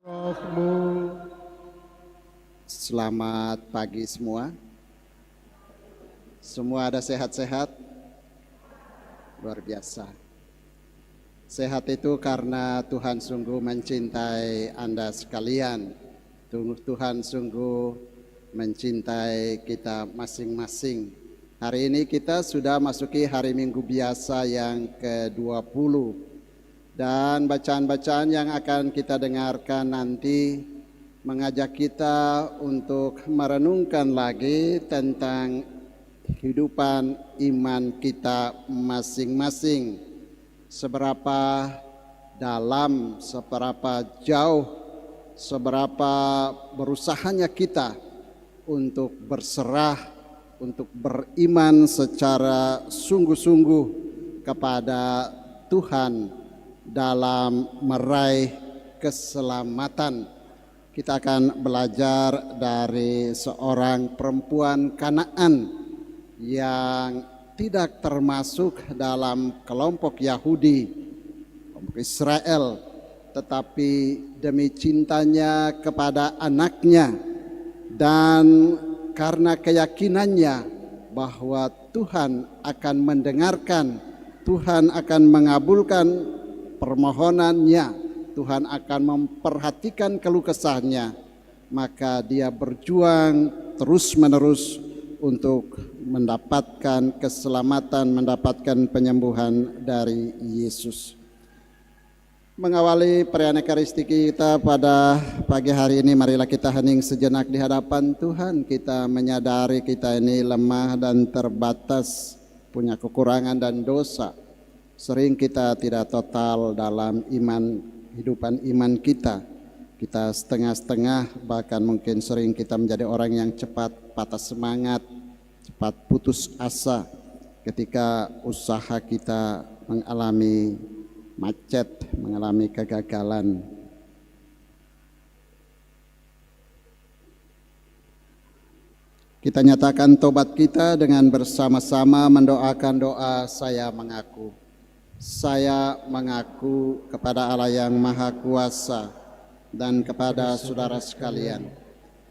rohmu. Selamat pagi semua. Semua ada sehat-sehat? Luar biasa. Sehat itu karena Tuhan sungguh mencintai Anda sekalian. Tuhan sungguh mencintai kita masing-masing. Hari ini kita sudah masuki hari Minggu biasa yang ke-20. Dan bacaan-bacaan yang akan kita dengarkan nanti mengajak kita untuk merenungkan lagi tentang kehidupan iman kita masing-masing. Seberapa dalam, seberapa jauh, seberapa berusahanya kita untuk berserah, untuk beriman secara sungguh-sungguh kepada Tuhan dalam meraih keselamatan. Kita akan belajar dari seorang perempuan Kanaan yang tidak termasuk dalam kelompok Yahudi, kelompok Israel, tetapi demi cintanya kepada anaknya dan karena keyakinannya bahwa Tuhan akan mendengarkan, Tuhan akan mengabulkan permohonannya, Tuhan akan memperhatikan keluh kesahnya, maka dia berjuang terus-menerus untuk mendapatkan keselamatan, mendapatkan penyembuhan dari Yesus. Mengawali perayaan Ekaristi kita pada pagi hari ini, marilah kita hening sejenak di hadapan Tuhan. Kita menyadari kita ini lemah dan terbatas, punya kekurangan dan dosa. Sering kita tidak total dalam kehidupan iman kita. Kita setengah-setengah, bahkan mungkin sering kita menjadi orang yang cepat patah semangat, cepat putus asa ketika usaha kita mengalami macet, mengalami kegagalan. Kita nyatakan tobat kita dengan bersama-sama mendoakan doa saya mengaku. Saya mengaku kepada Allah yang Maha Kuasa dan kepada saudara sekalian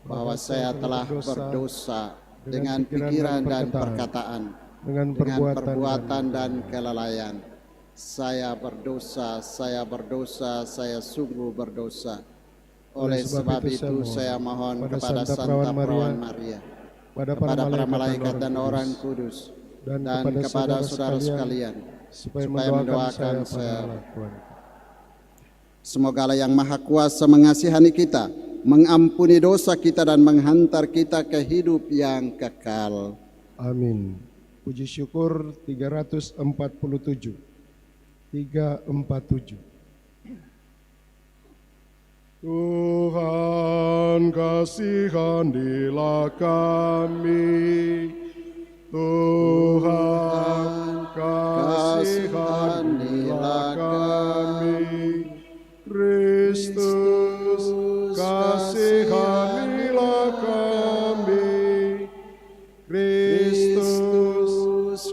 bahwa saya telah berdosa dengan pikiran dan perkataan, dengan perbuatan dan kelalaian. Saya berdosa, saya sungguh berdosa. Oleh sebab itu saya mohon kepada Santa Perawan Maria, kepada para malaikat dan orang kudus, dan kepada saudara sekalian, supaya mendoakan saya. Semoga Allah yang Maha Kuasa mengasihani kita, mengampuni dosa kita dan menghantar kita ke hidup yang kekal. Amin. Puji syukur 347. Tuhan kasihanilah kami, Tuhan kasihanilah kami, Kristus kasihanilah kami, Kristus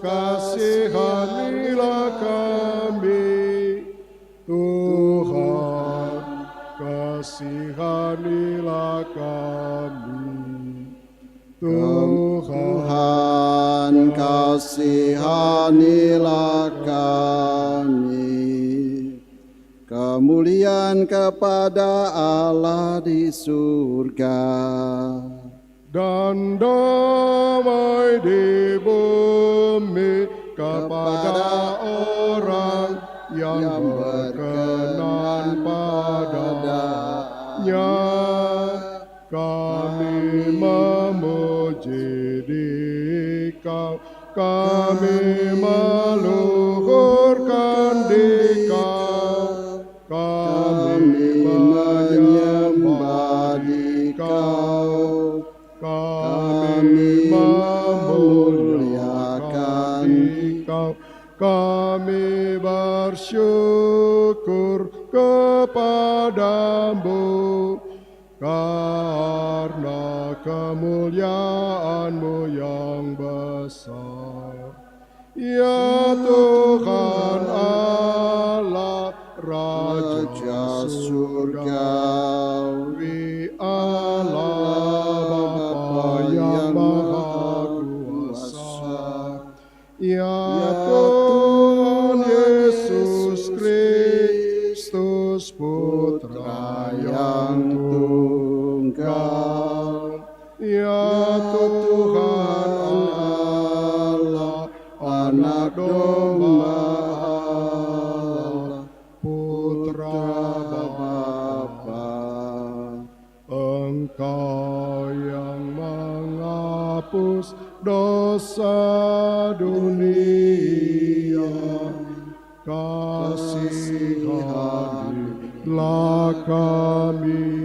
kasihanilah kami, Tuhan kasihanilah kami, Tuhan kasihanilah kami. Kemuliaan kepada Allah di surga dan damai di bumi kepada orang yang berkenan padanya. Kami memuji Dikau, kami meluhurkan Dikau, kami menyembah Dikau, kami memuliakan Dikau, kami bersyukur kepadamu karena kemuliaan-Mu yang besar. Ya Tuhan Allah, Raja surga, Ya Tuhan Allah, Anak Domba Allah, Putra Bapa, Engkau yang menghapus dosa dunia, kasihanilah kami.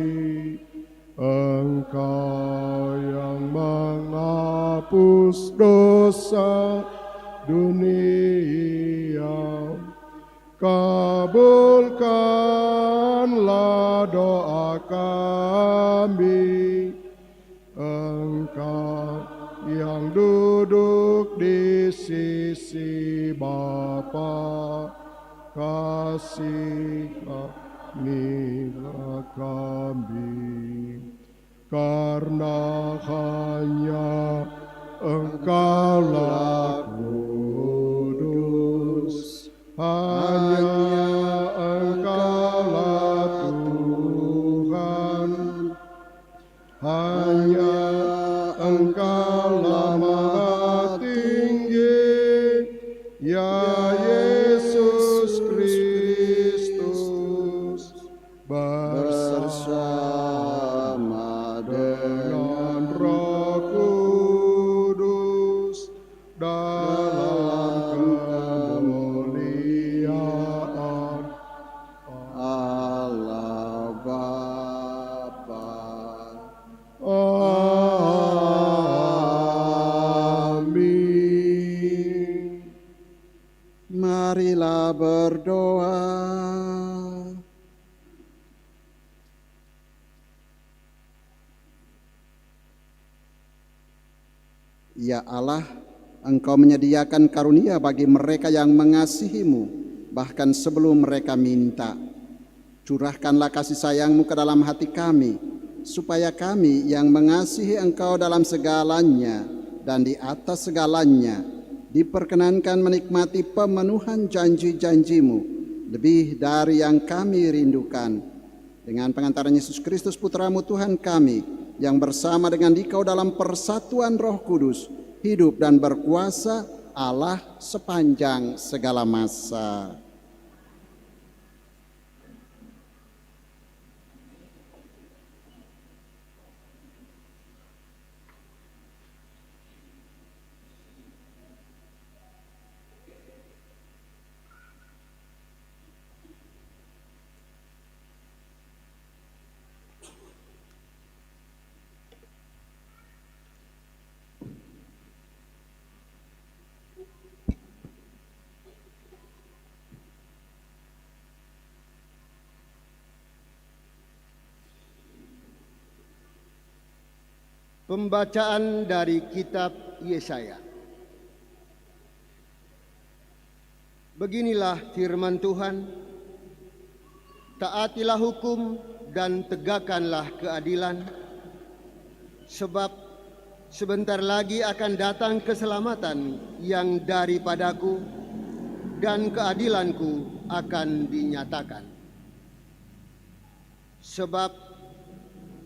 Engkau yang menghapus dosa dunia, kabulkanlah doa kami. Engkau yang duduk di sisi Bapa, kasihanilah kami. Karena hanya Engkaulah kudus, hanya Engkaulah Tuhan, hanya Engkaulah Maha Tinggi, ya Yesus Kristus, bersama dengan Roh Kudus dalam kemuliaan Allah Bapa. Amin. Marilah berdoa. Ya Allah, Engkau menyediakan karunia bagi mereka yang mengasihi-Mu, bahkan sebelum mereka minta. Curahkanlah kasih sayang-Mu ke dalam hati kami, supaya kami yang mengasihi Engkau dalam segalanya dan di atas segalanya, diperkenankan menikmati pemenuhan janji-janji-Mu, lebih dari yang kami rindukan. Dengan pengantaran Yesus Kristus Putra-Mu Tuhan kami, yang bersama dengan Dikau dalam persatuan Roh Kudus, hidup dan berkuasa Allah sepanjang segala masa. Pembacaan dari kitab Yesaya. Beginilah firman Tuhan, taatilah hukum dan tegakkanlah keadilan, sebab sebentar lagi akan datang keselamatan yang daripadaku dan keadilanku akan dinyatakan. Sebab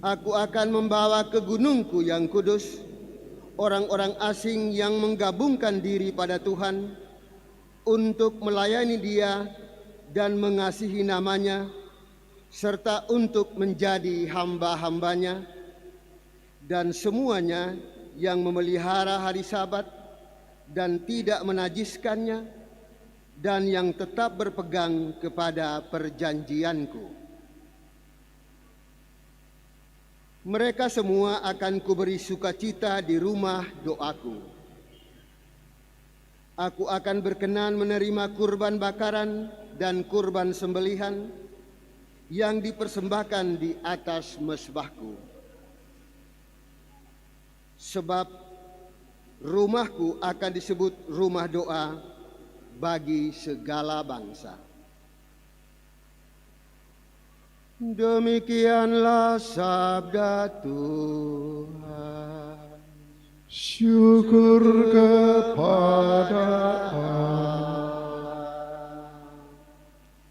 Aku akan membawa ke gunungku yang kudus orang-orang asing yang menggabungkan diri pada Tuhan untuk melayani Dia dan mengasihi namanya, serta untuk menjadi hamba-hambanya, dan semuanya yang memelihara hari Sabat dan tidak menajiskannya, dan yang tetap berpegang kepada perjanjianku. Mereka semua akan kuberi sukacita di rumah doaku. Aku akan berkenan menerima kurban bakaran dan kurban sembelihan yang dipersembahkan di atas mezbahku. Sebab rumahku akan disebut rumah doa bagi segala bangsa. Demikianlah sabda Tuhan. Syukur kepada Allah.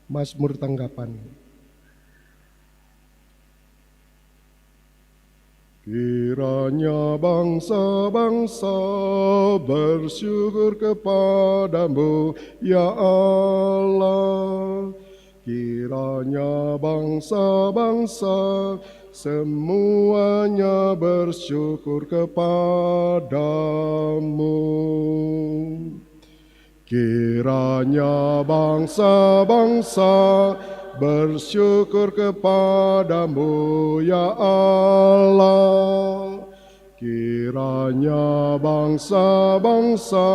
Mazmur tanggapan. Kiranya bangsa-bangsa bersyukur kepadamu, ya Allah. Kiranya bangsa-bangsa semuanya bersyukur kepadamu. Kiranya bangsa-bangsa bersyukur kepadamu, ya Allah. Kiranya bangsa-bangsa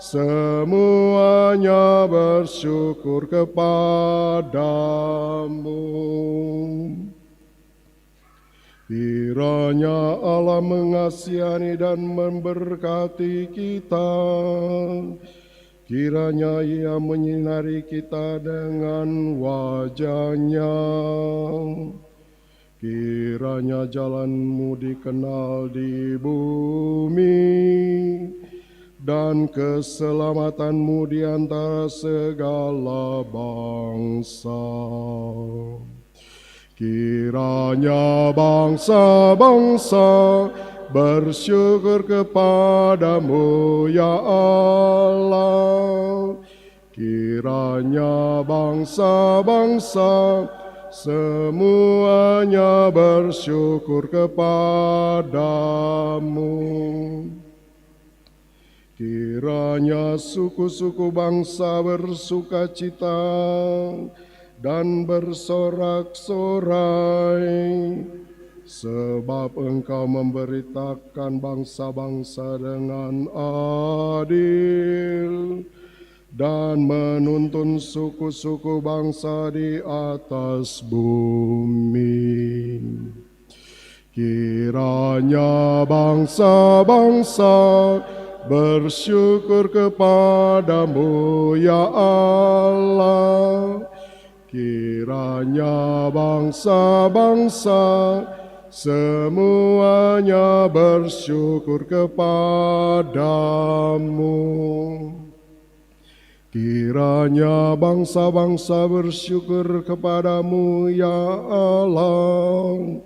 semuanya bersyukur kepadamu. Kiranya Allah mengasihani dan memberkati kita. Kiranya Ia menyinari kita dengan wajah-Nya. Kiranya jalan-Mu dikenal di bumi, dan keselamatan-Mu di antara segala bangsa. Kiranya bangsa-bangsa bersyukur kepadamu, ya Allah. Kiranya bangsa-bangsa semuanya bersyukur kepadamu. Kiranya suku-suku bangsa bersukacita dan bersorak-sorai, sebab Engkau memberitakan bangsa-bangsa dengan adil dan menuntun suku-suku bangsa di atas bumi. Kiranya bangsa-bangsa bersyukur kepadamu, ya Allah. Kiranya bangsa-bangsa semuanya bersyukur kepadamu. Kiranya bangsa-bangsa bersyukur kepadamu, ya Allah.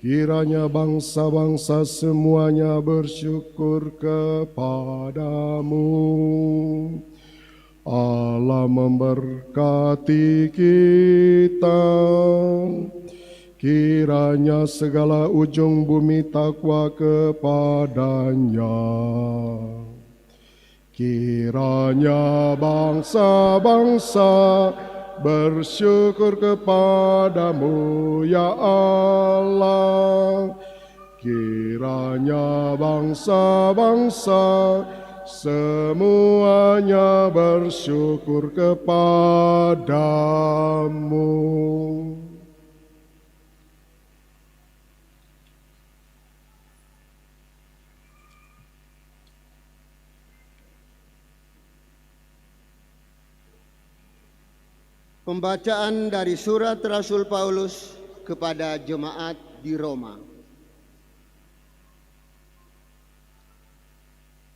Kiranya bangsa-bangsa semuanya bersyukur kepadamu. Allah memberkati kita. Kiranya segala ujung bumi takwa kepada-Nya. Kiranya bangsa-bangsa bersyukur kepadamu, ya Allah. Kiranya bangsa-bangsa semuanya bersyukur kepadamu. Pembacaan dari surat Rasul Paulus kepada jemaat di Roma.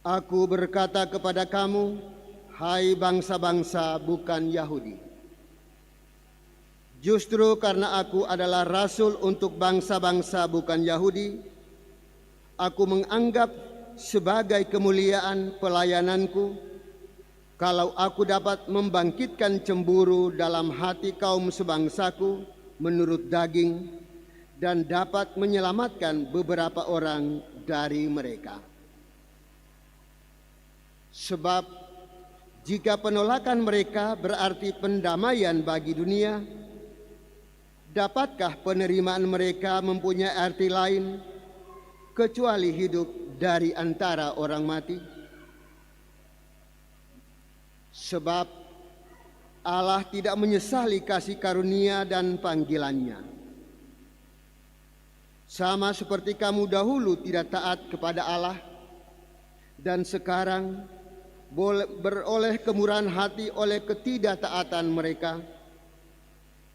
Aku berkata kepada kamu, hai bangsa-bangsa bukan Yahudi. Justru karena aku adalah rasul untuk bangsa-bangsa bukan Yahudi, aku menganggap sebagai kemuliaan pelayananku kalau aku dapat membangkitkan cemburu dalam hati kaum sebangsaku menurut daging dan dapat menyelamatkan beberapa orang dari mereka. Sebab jika penolakan mereka berarti pendamaian bagi dunia, dapatkah penerimaan mereka mempunyai arti lain kecuali hidup dari antara orang mati? Sebab Allah tidak menyesali kasih karunia dan panggilannya. Sama seperti kamu dahulu tidak taat kepada Allah, dan sekarang beroleh kemurahan hati oleh ketidaktaatan mereka,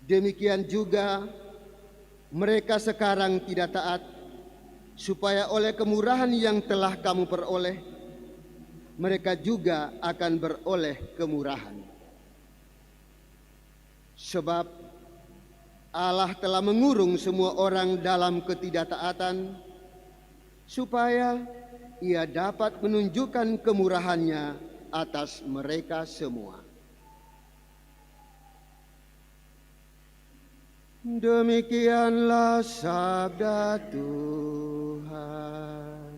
demikian juga mereka sekarang tidak taat, supaya oleh kemurahan yang telah kamu peroleh, mereka juga akan beroleh kemurahan. Sebab Allah telah mengurung semua orang dalam ketidaktaatan supaya Ia dapat menunjukkan kemurahan-Nya atas mereka semua. Demikianlah sabda Tuhan.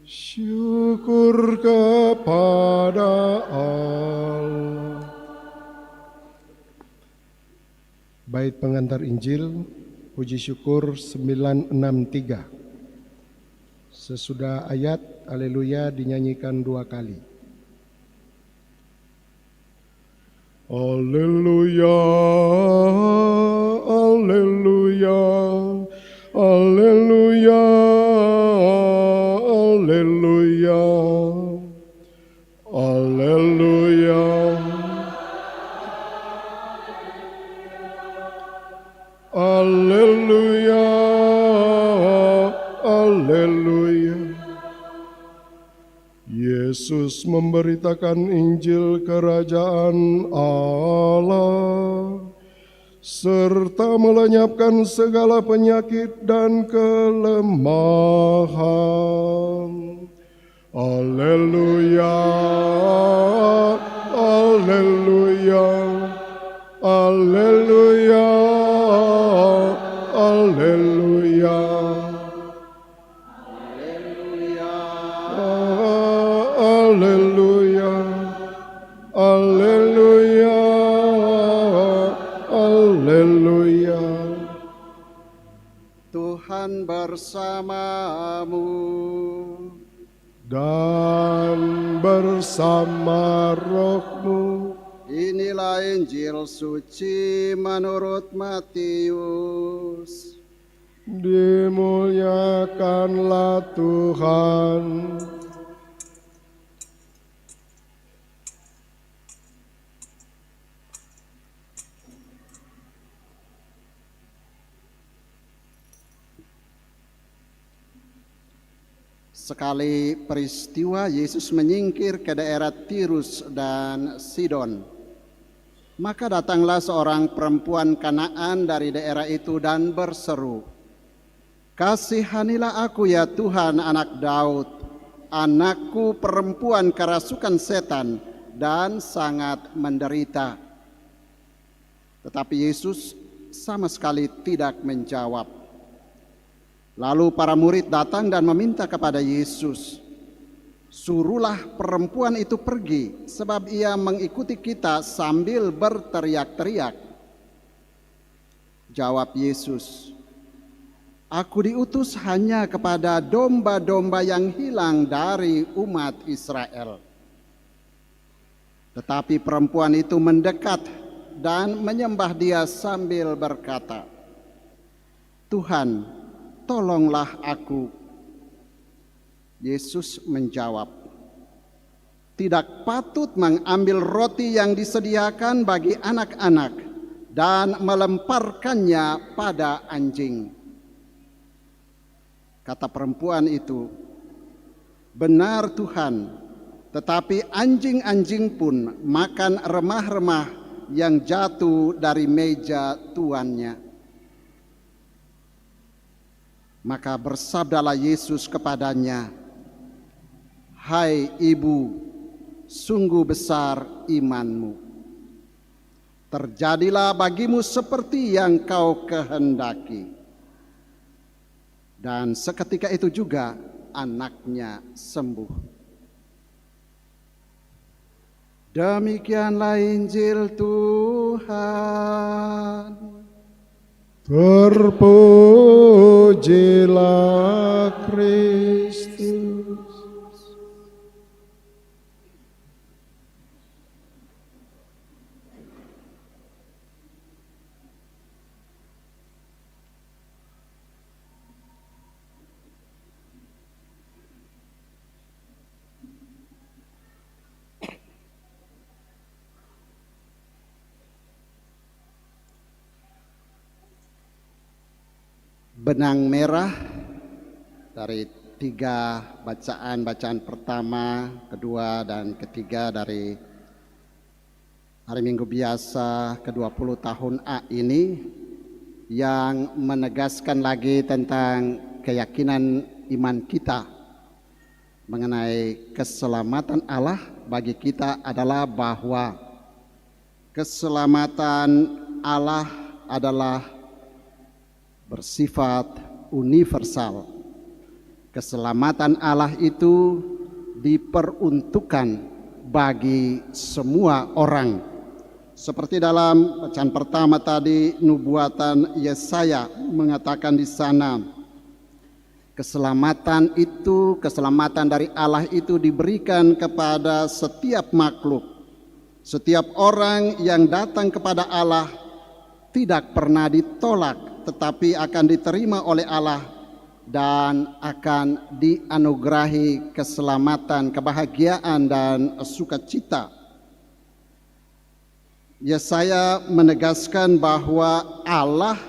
Syukur kepada Allah. Bait pengantar Injil, puji syukur 963. Sesudah ayat Haleluya dinyanyikan 2 kali. Haleluya, haleluya, haleluya, haleluya, haleluya. Haleluya, haleluya. Yesus memberitakan Injil Kerajaan Allah serta melenyapkan segala penyakit dan kelemahan. Haleluya, haleluya, haleluya, haleluya. Haleluya, haleluya, haleluya. Tuhan bersamamu Dan bersama rohmu. Inilah Injil suci menurut Matius. Dimuliakanlah Tuhan. Sekali peristiwa Yesus menyingkir ke daerah Tirus dan Sidon. Maka datanglah seorang perempuan Kanaan dari daerah itu dan berseru, "Kasihanilah aku ya Tuhan, anak Daud. Anakku perempuan kerasukan setan dan sangat menderita." Tetapi Yesus sama sekali tidak menjawab. Lalu para murid datang dan meminta kepada Yesus, "Suruhlah perempuan itu pergi, sebab ia mengikuti kita sambil berteriak-teriak." Jawab Yesus, "Aku diutus hanya kepada domba-domba yang hilang dari umat Israel." Tetapi perempuan itu mendekat dan menyembah Dia sambil berkata, "Tuhan, tolonglah aku." Yesus menjawab, "Tidak patut mengambil roti yang disediakan bagi anak-anak dan melemparkannya pada anjing." Kata perempuan itu, "Benar Tuhan, tetapi anjing-anjing pun makan remah-remah yang jatuh dari meja tuannya." Maka bersabdalah Yesus kepadanya, "Hai ibu, sungguh besar imanmu. Terjadilah bagimu seperti yang kau kehendaki." Dan seketika itu juga anaknya sembuh. Demikianlah Injil Tuhan. Terpujilah Kristus. Benang merah dari 3 bacaan pertama, kedua, dan ketiga dari hari Minggu biasa ke-20 tahun A ini, yang menegaskan lagi tentang keyakinan iman kita mengenai keselamatan Allah bagi kita adalah bahwa keselamatan Allah adalah bersifat universal. Keselamatan Allah itu diperuntukkan bagi semua orang. Seperti dalam bacaan pertama tadi, nubuatan Yesaya mengatakan di sana, keselamatan dari Allah itu diberikan kepada setiap makhluk. Setiap orang yang datang kepada Allah tidak pernah ditolak, tetapi akan diterima oleh Allah dan akan dianugerahi keselamatan, kebahagiaan, dan sukacita. Yesaya menegaskan bahwa Allah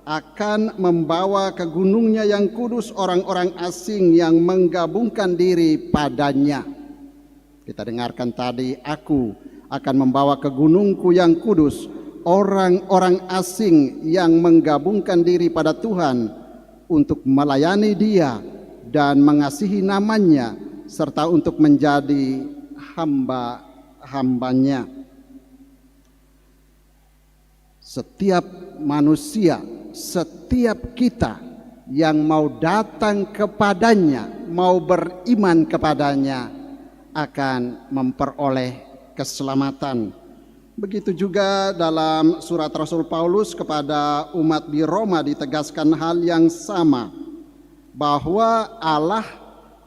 akan membawa ke gunungnya yang kudus orang-orang asing yang menggabungkan diri padanya. Kita dengarkan tadi, aku akan membawa ke gunungku yang kudus orang-orang asing yang menggabungkan diri pada Tuhan untuk melayani Dia dan mengasihi namanya, serta untuk menjadi hamba-hambanya. Setiap manusia, setiap kita yang mau datang kepadanya, mau beriman kepadanya, akan memperoleh keselamatan. Begitu juga dalam surat Rasul Paulus kepada umat di Roma ditegaskan hal yang sama, bahwa Allah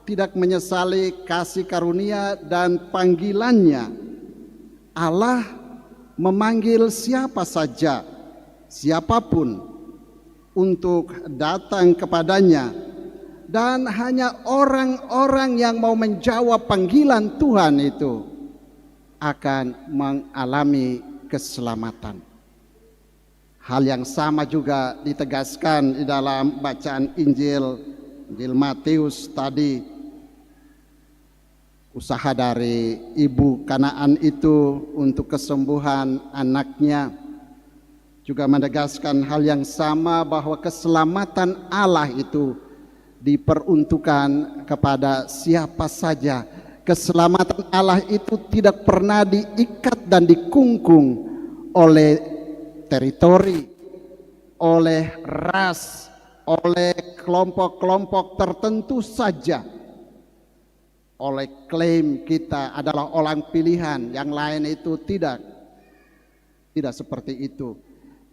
tidak menyesali kasih karunia dan panggilannya. Allah memanggil siapa saja, siapapun untuk datang kepadanya, dan hanya orang-orang yang mau menjawab panggilan Tuhan itu akan mengalami keselamatan. Hal yang sama juga ditegaskan di dalam bacaan Injil Matius tadi. Usaha dari ibu Kanaan itu untuk kesembuhan anaknya juga menegaskan hal yang sama, bahwa keselamatan Allah itu diperuntukkan kepada siapa saja. Keselamatan Allah itu tidak pernah diikat dan dikungkung oleh teritori, oleh ras, oleh kelompok-kelompok tertentu saja, oleh klaim kita adalah orang pilihan, yang lain itu tidak seperti itu.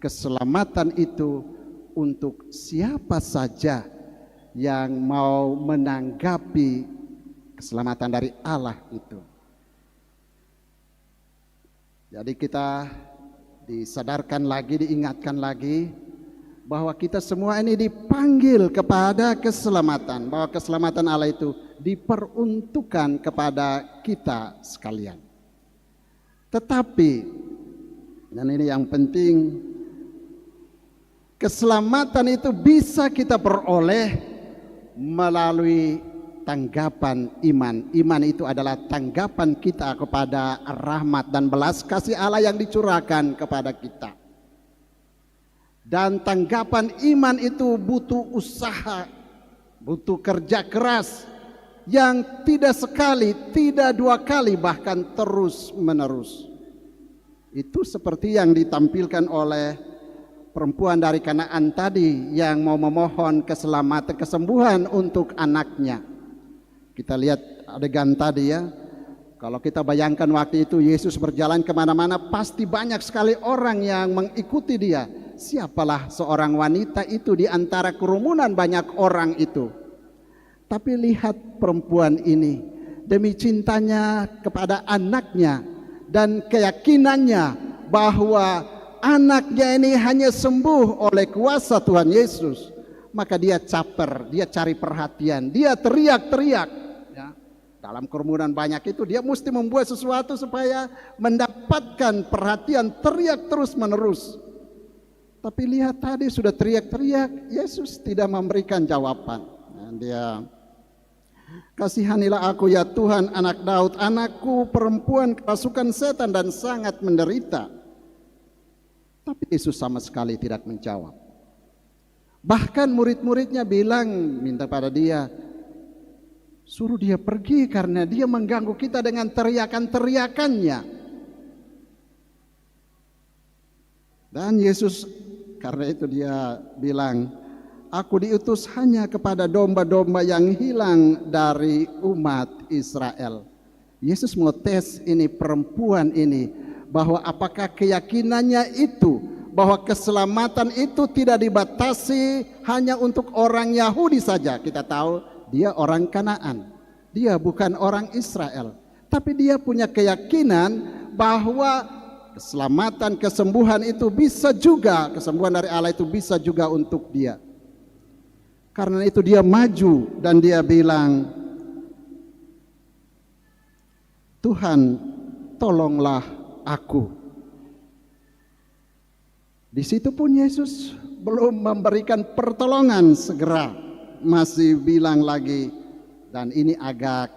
Keselamatan itu untuk siapa saja yang mau menanggapi keselamatan dari Allah itu. Jadi kita disadarkan lagi, diingatkan lagi bahwa kita semua ini dipanggil kepada keselamatan, bahwa keselamatan Allah itu diperuntukkan kepada kita sekalian. Tetapi, dan ini yang penting, keselamatan itu bisa kita peroleh melalui tanggapan iman. Iman itu adalah tanggapan kita kepada rahmat dan belas kasih Allah yang dicurahkan kepada kita. Dan tanggapan iman itu butuh usaha, butuh kerja keras yang tidak sekali, tidak dua kali, bahkan terus menerus. Itu seperti yang ditampilkan oleh perempuan dari Kanaan tadi yang mau memohon keselamatan, kesembuhan untuk anaknya. Kita lihat adegan tadi ya. Kalau kita bayangkan waktu itu Yesus berjalan kemana-mana, pasti banyak sekali orang yang mengikuti dia. Siapalah seorang wanita itu di antara kerumunan banyak orang itu. Tapi lihat perempuan ini, demi cintanya kepada anaknya dan keyakinannya bahwa anaknya ini hanya sembuh oleh kuasa Tuhan Yesus, maka dia caper, dia cari perhatian, dia teriak-teriak. Dalam kerumunan banyak itu dia mesti membuat sesuatu supaya mendapatkan perhatian, teriak terus menerus. Tapi lihat tadi sudah teriak-teriak, Yesus tidak memberikan jawaban. Dia, kasihanilah aku ya Tuhan, anak Daud, anakku perempuan kerasukan setan dan sangat menderita. Tapi Yesus sama sekali tidak menjawab. Bahkan murid-muridnya bilang, minta pada dia, suruh dia pergi karena dia mengganggu kita dengan teriakan-teriakannya. Dan Yesus karena itu dia bilang, aku diutus hanya kepada domba-domba yang hilang dari umat Israel. Yesus mau tes ini perempuan ini, bahwa apakah keyakinannya itu, bahwa keselamatan itu tidak dibatasi hanya untuk orang Yahudi saja. Kita tahu dia orang Kanaan, dia bukan orang Israel, tapi dia punya keyakinan bahwa keselamatan, kesembuhan itu bisa juga, kesembuhan dari Allah itu bisa juga untuk dia. Karena itu dia maju dan dia bilang, Tuhan, tolonglah aku. Di situ pun Yesus belum memberikan pertolongan segera, masih bilang lagi, dan ini agak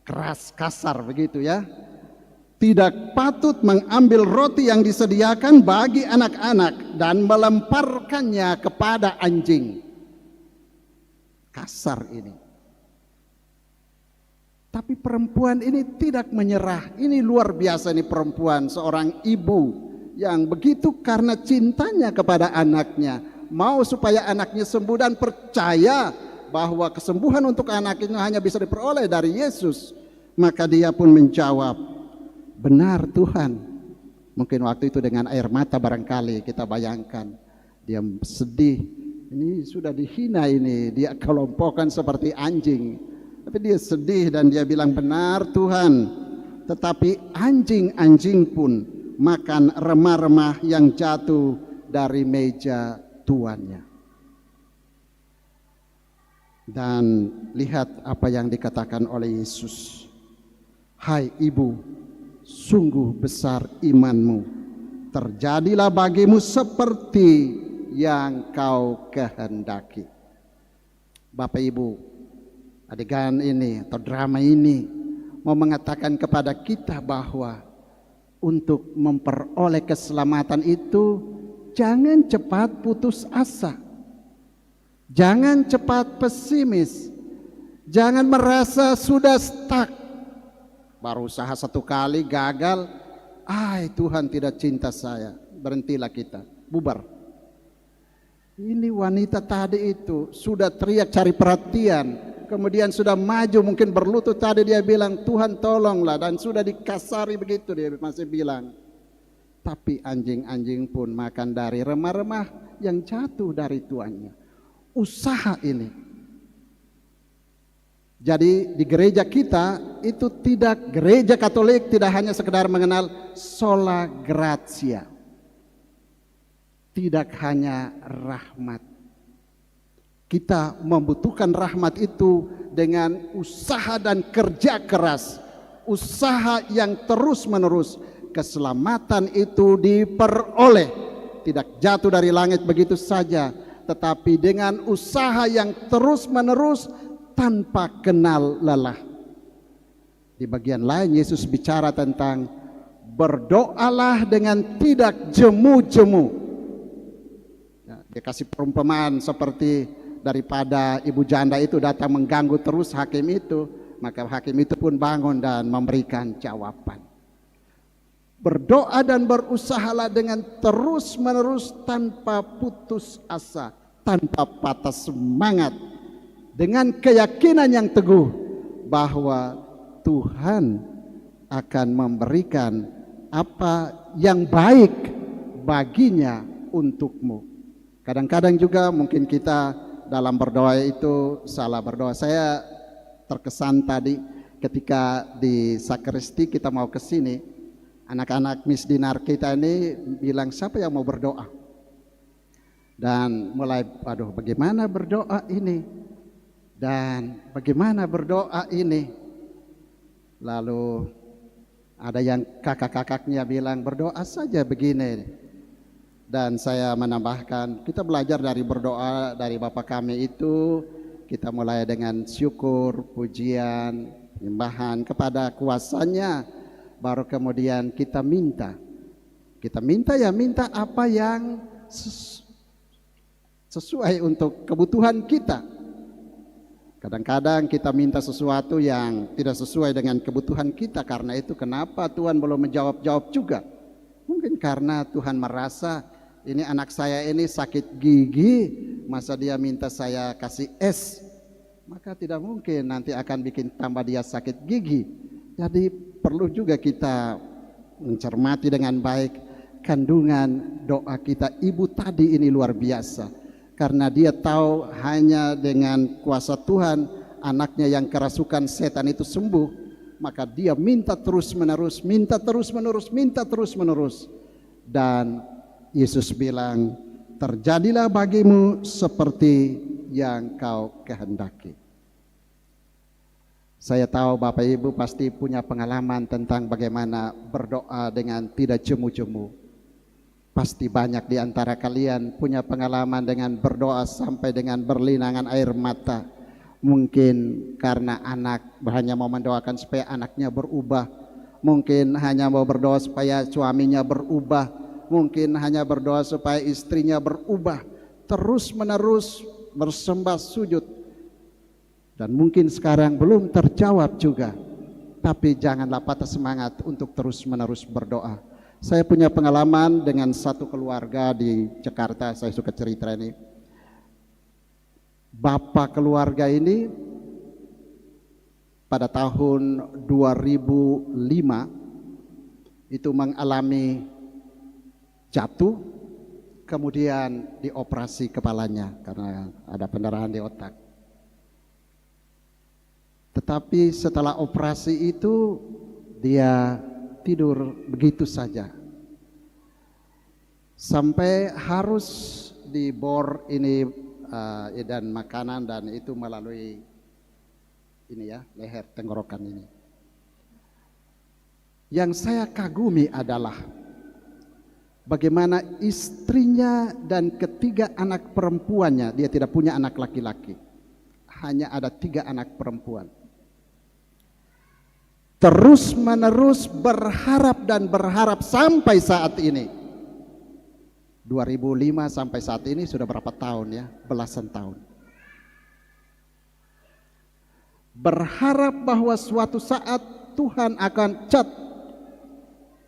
keras, kasar begitu ya. Tidak patut mengambil roti yang disediakan bagi anak-anak dan melemparkannya kepada anjing. Kasar ini. Tapi perempuan ini tidak menyerah. Ini luar biasa nih perempuan, seorang ibu yang begitu karena cintanya kepada anaknya, mau supaya anaknya sembuh dan percaya bahwa kesembuhan untuk anaknya hanya bisa diperoleh dari Yesus. Maka dia pun menjawab, benar Tuhan. Mungkin waktu itu dengan air mata barangkali kita bayangkan. Dia sedih, ini sudah dihina ini, dia kelompokkan seperti anjing. Tapi dia sedih dan dia bilang, benar Tuhan, tetapi anjing-anjing pun makan remah-remah yang jatuh dari meja tuannya. Dan lihat apa yang dikatakan oleh Yesus. Hai ibu, sungguh besar imanmu, terjadilah bagimu seperti yang kau kehendaki. Bapak Ibu, adegan ini atau drama ini mau mengatakan kepada kita bahwa untuk memperoleh keselamatan itu jangan cepat putus asa, jangan cepat pesimis, jangan merasa sudah stuck, baru usaha satu kali gagal, Tuhan tidak cinta saya, berhentilah kita, bubar. Ini wanita tadi itu sudah teriak cari perhatian, kemudian sudah maju mungkin berlutut tadi dia bilang Tuhan tolonglah, dan sudah dikasari begitu dia masih bilang. Tapi anjing-anjing pun makan dari remah-remah yang jatuh dari tuannya. Usaha ini. Jadi di gereja kita itu tidak, gereja Katolik tidak hanya sekedar mengenal sola gratia. Tidak hanya rahmat. Kita membutuhkan rahmat itu dengan usaha dan kerja keras, usaha yang terus menerus. Keselamatan itu diperoleh, tidak jatuh dari langit begitu saja, tetapi dengan usaha yang terus menerus tanpa kenal lelah. Di bagian lain Yesus bicara tentang berdoalah dengan tidak jemu-jemu. Dia kasih perumpamaan seperti daripada ibu janda itu datang mengganggu terus hakim itu, maka hakim itu pun bangun dan memberikan jawaban. Berdoa dan berusahalah dengan terus menerus tanpa putus asa, tanpa patah semangat, dengan keyakinan yang teguh bahwa Tuhan akan memberikan apa yang baik baginya untukmu. Kadang-kadang juga mungkin kita dalam berdoa itu salah berdoa. Saya terkesan tadi ketika di sakristi kita mau ke sini, anak-anak misdinar kita ini bilang siapa yang mau berdoa? Dan mulai aduh bagaimana berdoa ini? Dan bagaimana berdoa ini? Lalu ada yang kakak-kakaknya bilang berdoa saja begini. Dan saya menambahkan, kita belajar dari berdoa dari Bapa kami itu, kita mulai dengan syukur, pujian, penyembahan kepada kuasanya, baru kemudian kita minta. Kita minta ya minta apa yang sesuai untuk kebutuhan kita. Kadang-kadang kita minta sesuatu yang tidak sesuai dengan kebutuhan kita. Karena itu kenapa Tuhan belum menjawab-jawab juga. Mungkin karena Tuhan merasa ini anak saya ini sakit gigi, masa dia minta saya kasih es. Maka tidak mungkin nanti akan bikin tambah dia sakit gigi. Jadi perlu juga kita mencermati dengan baik kandungan doa kita. Ibu tadi ini luar biasa. Karena dia tahu hanya dengan kuasa Tuhan anaknya yang kerasukan setan itu sembuh, maka dia minta terus menerus, minta terus menerus, minta terus menerus. Dan Yesus bilang, terjadilah bagimu seperti yang kau kehendaki. Saya tahu Bapak Ibu pasti punya pengalaman tentang bagaimana berdoa dengan tidak jemu-jemu. Pasti banyak di antara kalian punya pengalaman dengan berdoa sampai dengan berlinangan air mata. Mungkin karena anak hanya mau mendoakan supaya anaknya berubah. Mungkin hanya mau berdoa supaya suaminya berubah. Mungkin hanya berdoa supaya istrinya berubah. Terus menerus bersembah sujud. Dan mungkin sekarang belum terjawab juga. Tapi janganlah patah semangat untuk terus menerus berdoa. Saya punya pengalaman dengan satu keluarga di Jakarta, saya suka cerita ini. Bapak keluarga ini pada tahun 2005 itu mengalami jatuh, kemudian dioperasi kepalanya karena ada pendarahan di otak. Tetapi setelah operasi itu dia tidur begitu saja sampai harus dibor ini dan makanan, dan itu melalui ini ya, leher tenggorokan ini. Yang saya kagumi adalah bagaimana istrinya dan ketiga anak perempuannya, dia tidak punya anak laki-laki, hanya ada 3 anak perempuan, terus menerus berharap dan berharap sampai saat ini. 2005 sampai saat ini sudah berapa tahun ya? Belasan tahun. Berharap bahwa suatu saat Tuhan akan cat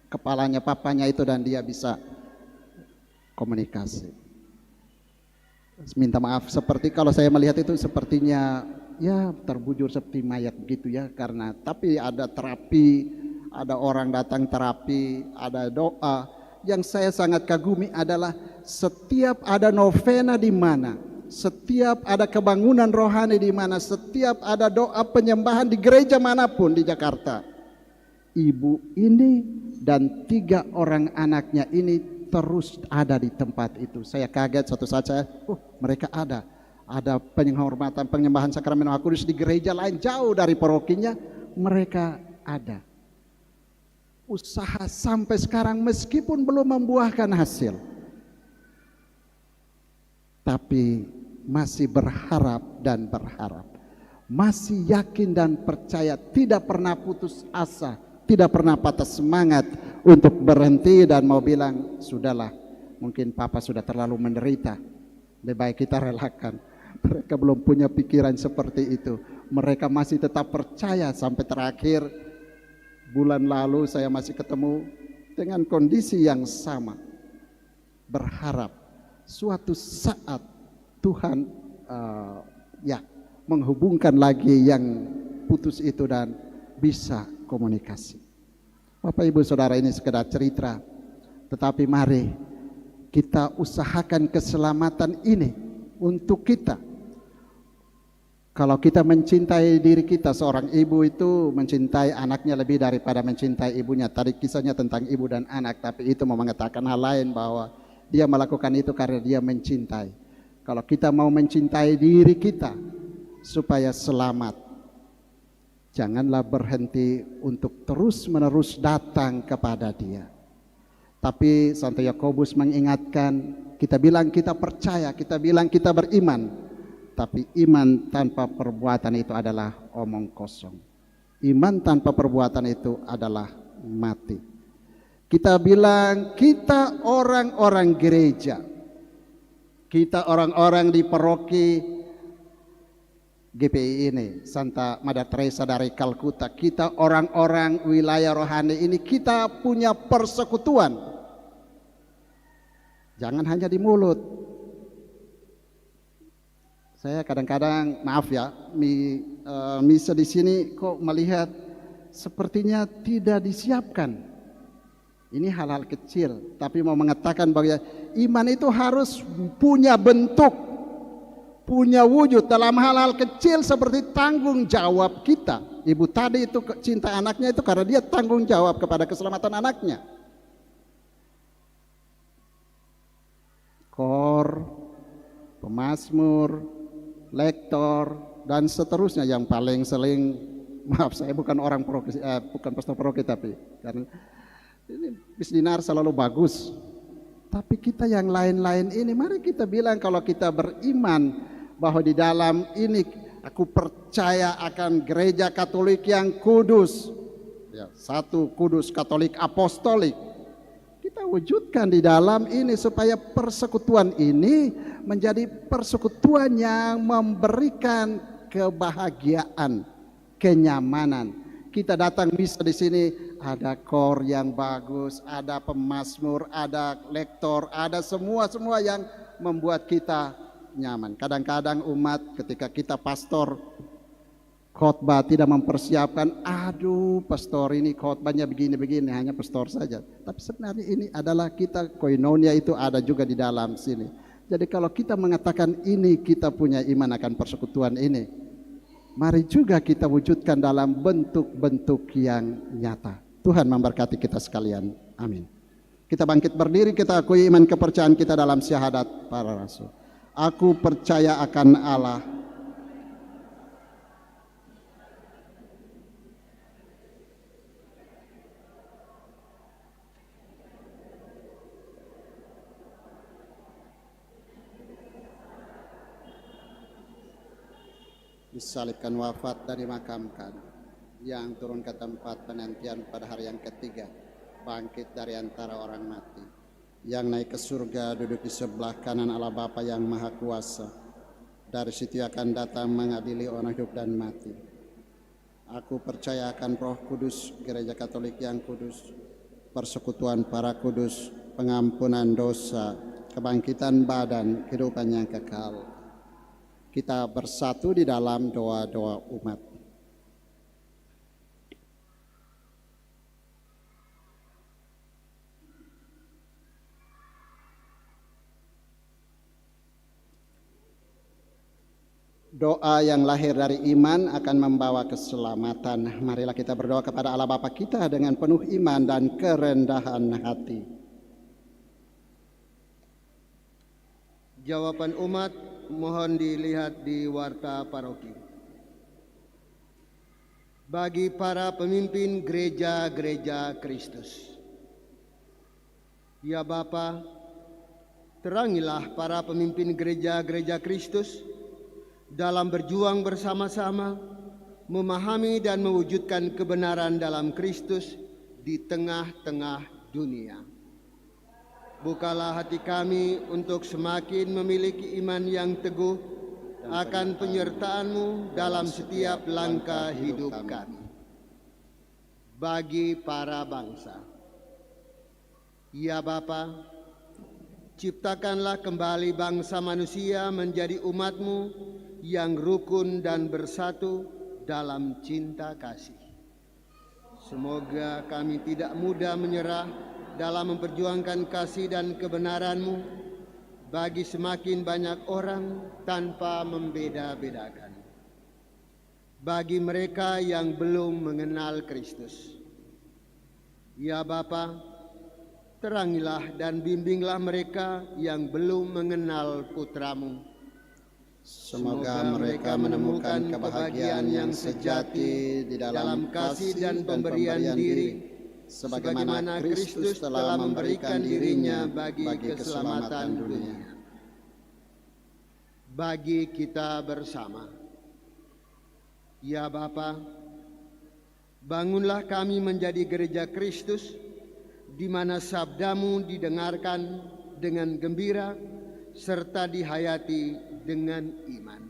kepalanya papanya itu dan dia bisa komunikasi. Minta maaf, seperti kalau saya melihat itu sepertinya ya terbujur seperti mayat begitu ya, karena tapi ada terapi, ada orang datang terapi, ada doa. Yang saya sangat kagumi adalah setiap ada novena di mana, setiap ada kebangunan rohani di mana, setiap ada doa penyembahan di gereja manapun di Jakarta, ibu ini dan 3 orang anaknya ini terus ada di tempat itu. Saya kaget suatu saat mereka ada penghormatan penyembahan sakramen Roh Kudus di gereja lain jauh dari parokinya, mereka ada. Usaha sampai sekarang meskipun belum membuahkan hasil, tapi masih berharap dan berharap, masih yakin dan percaya, tidak pernah putus asa, tidak pernah patah semangat untuk berhenti dan mau bilang sudahlah, mungkin papa sudah terlalu menderita, lebih baik kita relakan. Mereka belum punya pikiran seperti itu. Mereka masih tetap percaya sampai terakhir. Bulan lalu saya masih ketemu dengan kondisi yang sama. Berharap suatu saat Tuhan menghubungkan lagi yang putus itu dan bisa komunikasi. Bapak Ibu Saudara, ini sekedar cerita. Tetapi mari kita usahakan keselamatan ini untuk kita. Kalau kita mencintai diri kita, seorang ibu itu mencintai anaknya lebih daripada mencintai ibunya. Tadi kisahnya tentang ibu dan anak, tapi itu mau mengatakan hal lain, bahwa dia melakukan itu karena dia mencintai. Kalau kita mau mencintai diri kita supaya selamat, janganlah berhenti untuk terus menerus datang kepada dia. Tapi Santo Yakobus mengingatkan, kita bilang kita percaya, kita bilang kita beriman, tapi iman tanpa perbuatan itu adalah omong kosong. Iman tanpa perbuatan itu adalah mati. Kita bilang kita orang-orang gereja, Kita orang-orang di paroki GPI ini, Santa Mother Teresa dari Kalkuta, kita orang-orang wilayah rohani ini, kita punya persekutuan. Jangan hanya di mulut. Saya kadang-kadang, maaf ya, misa di sini kok melihat sepertinya tidak disiapkan. Ini hal-hal kecil, tapi mau mengatakan bahwa iman itu harus punya bentuk, punya wujud dalam hal-hal kecil seperti tanggung jawab kita. Ibu tadi itu cinta anaknya itu karena dia tanggung jawab kepada keselamatan anaknya. Kor, pemazmur, lektor, dan seterusnya yang paling sering, maaf saya bukan orang paroki, bukan pastor paroki, tapi karena ini Bisdinar selalu bagus. Tapi kita yang lain-lain ini, mari kita bilang kalau kita beriman bahwa di dalam ini aku percaya akan gereja Katolik yang kudus, ya, satu kudus, Katolik, apostolik. Kita wujudkan di dalam ini supaya persekutuan ini menjadi persekutuan yang memberikan kebahagiaan, kenyamanan. Kita datang misa di sini, ada kor yang bagus, ada pemazmur, ada lektor, ada semua yang membuat kita nyaman. Kadang-kadang umat ketika kita pastor khotbah tidak mempersiapkan, aduh pastor ini khotbahnya begini-begini, hanya pastor saja. Tapi sebenarnya ini adalah kita koinonia itu ada juga di dalam sini. Jadi kalau kita mengatakan ini kita punya iman akan persekutuan ini, mari juga kita wujudkan dalam bentuk-bentuk yang nyata. Tuhan memberkati kita sekalian. Amin. Kita bangkit berdiri, kita akui iman kepercayaan kita dalam syahadat para rasul. Aku percaya akan Allah, disalibkan, wafat dan dimakamkan, yang turun ke tempat penantian pada hari yang ketiga, bangkit dari antara orang mati, yang naik ke surga, duduk di sebelah kanan Allah Bapa yang Maha Kuasa. Dari situ akan datang mengadili orang hidup dan mati. Aku percaya akan Roh Kudus, gereja Katolik yang kudus, persekutuan para kudus, pengampunan dosa, kebangkitan badan, kehidupan yang kekal. Kita bersatu di dalam doa-doa umat. Doa yang lahir dari iman akan membawa keselamatan. Marilah kita berdoa kepada Allah Bapa kita dengan penuh iman dan kerendahan hati. Jawaban umat mohon dilihat di warta paroki. Bagi para pemimpin gereja-gereja Kristus, ya Bapa, terangilah para pemimpin gereja-gereja Kristus dalam berjuang bersama-sama memahami dan mewujudkan kebenaran dalam Kristus di tengah-tengah dunia. Bukalah hati kami untuk semakin memiliki iman yang teguh akan penyertaan-Mu dalam setiap langkah hidup kami. Bagi para bangsa, ya Bapa, ciptakanlah kembali bangsa manusia menjadi umat-Mu yang rukun dan bersatu dalam cinta kasih. Semoga kami tidak mudah menyerah dalam memperjuangkan kasih dan kebenaran-Mu bagi semakin banyak orang tanpa membeda-bedakan. Bagi mereka yang belum mengenal Kristus, ya Bapa, terangilah dan bimbinglah mereka yang belum mengenal Putra-Mu. Semoga mereka menemukan kebahagiaan yang sejati di dalam kasih dan pemberian diri, sebagaimana Kristus telah memberikan dirinya bagi keselamatan dunia. Bagi kita bersama, ya Bapa, bangunlah kami menjadi gereja Kristus, di mana sabda-Mu didengarkan dengan gembira serta dihayati dengan iman.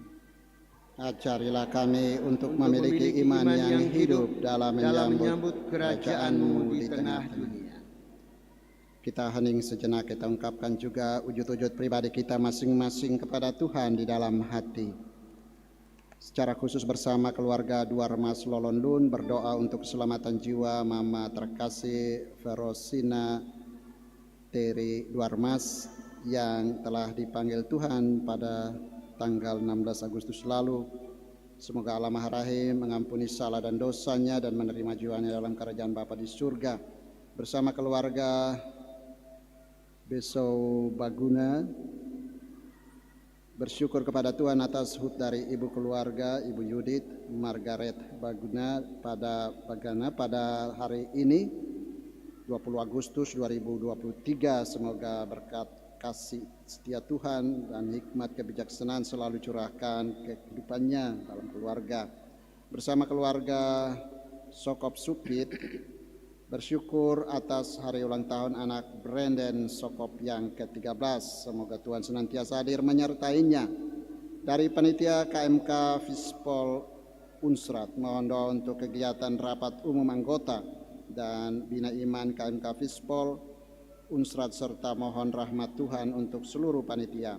Ajarilah kami untuk memiliki iman yang hidup dalam menyambut kerajaan-Mu di tengah dunia. Kita hening sejenak, kita ungkapkan juga wujud-wujud pribadi kita masing-masing kepada Tuhan di dalam hati. Secara khusus bersama keluarga Duarmas Lolondun berdoa untuk keselamatan jiwa Mama terkasih Verosina Teri Duarmas yang telah dipanggil Tuhan pada tanggal 16 Agustus lalu. Semoga Allah Maha Rahim mengampuni salah dan dosanya dan menerima jiwanya dalam kerajaan Bapa di surga. Bersama keluarga Besau Baguna bersyukur kepada Tuhan atas hut dari ibu keluarga Ibu Yudit Margaret Baguna pada hari ini 20 Agustus 2023. Semoga berkat kasih setia Tuhan dan hikmat kebijaksanaan selalu curahkan kehidupannya dalam keluarga. Bersama keluarga Sokop Supit bersyukur atas hari ulang tahun anak Brandon Sokop yang ke-13. Semoga Tuhan senantiasa hadir menyertainya. Dari panitia KMK Fispol Unsrat mohon doa untuk kegiatan rapat umum anggota dan Bina Iman KMK Fispol Unsrat serta mohon rahmat Tuhan untuk seluruh panitia.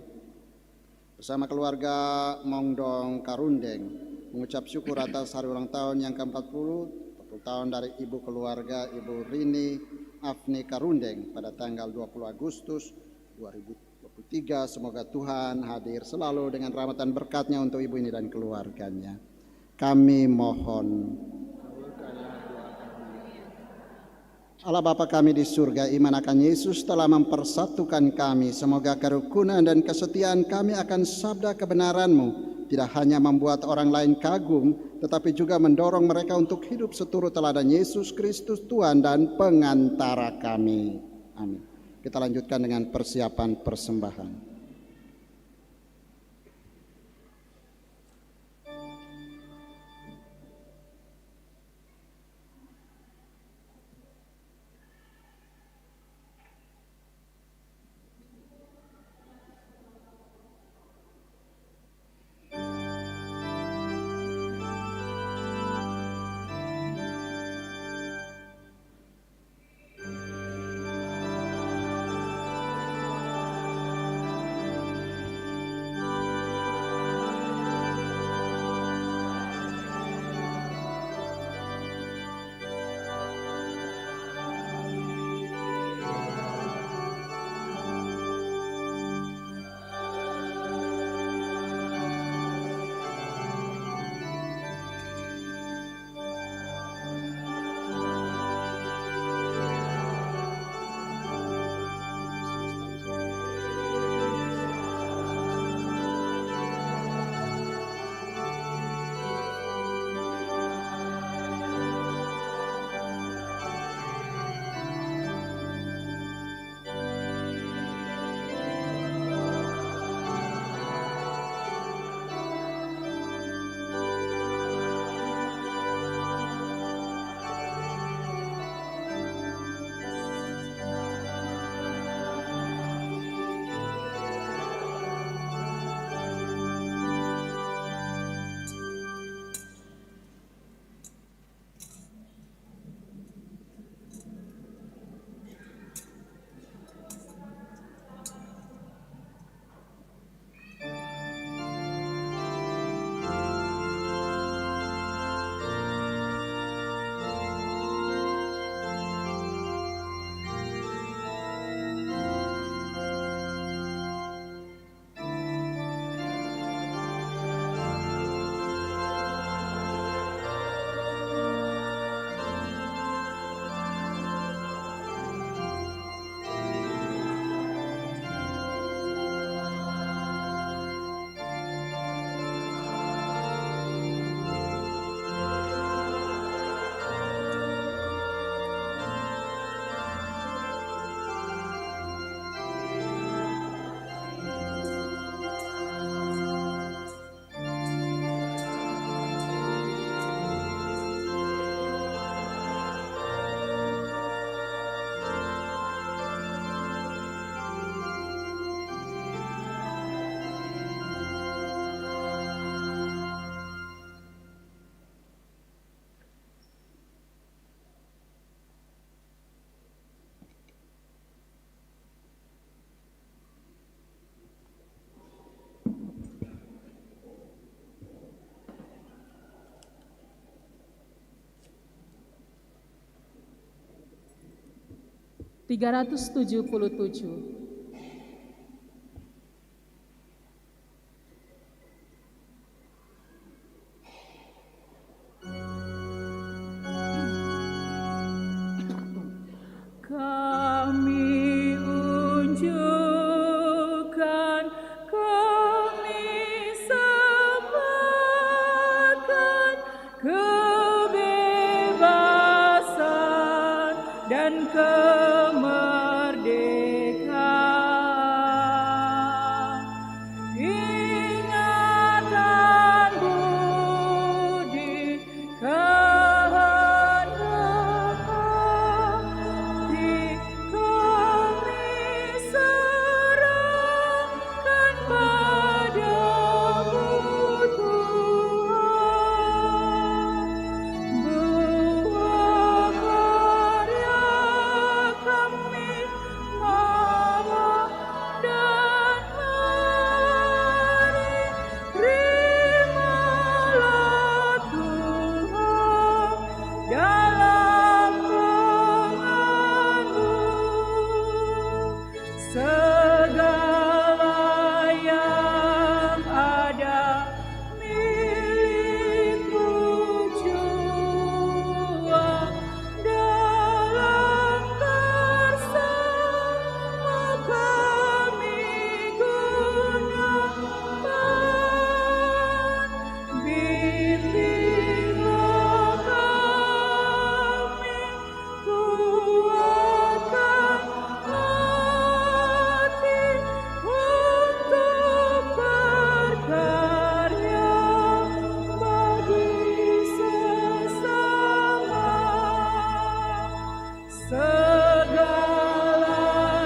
Bersama keluarga Mongdong Karundeng mengucap syukur atas hari ulang tahun yang ke-40 tahun dari ibu keluarga Ibu Rini Afni Karundeng pada tanggal 20 Agustus 2023. Semoga Tuhan hadir selalu dengan rahmat dan berkatnya untuk ibu ini dan keluarganya. Kami mohon. Allah Bapa kami di surga, iman akan Yesus telah mempersatukan kami. Semoga kerukunan dan kesetiaan kami akan sabda kebenaran-Mu tidak hanya membuat orang lain kagum, tetapi juga mendorong mereka untuk hidup seturut teladan Yesus Kristus Tuhan dan pengantara kami. Amin. Kita lanjutkan dengan persiapan persembahan. 377. Kami unjukkan, kami sebarkan kebebasan dan kemerdekaan. Ingatan budi kehendak hati kami serahkan padamu Tuhan. Buah karya kami malam dan hari, terimalah Tuhan dalam tangan-Mu. Segala yang ada milik-Mu jua, dalam kasih-Mu kami gunakan. Bimbinglah kami, kuatkan hati untuk berkarya bagi sesama. Segala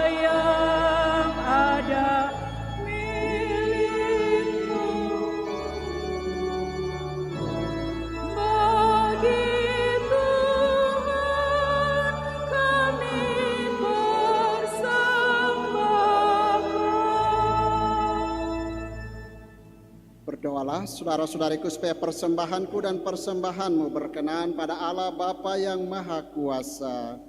yang ada milik-Mu, bagi Tuhan kami persembahkan. Berdoalah saudara-saudariku supaya persembahanku dan persembahanmu berkenan pada Allah Bapa yang Maha Kuasa.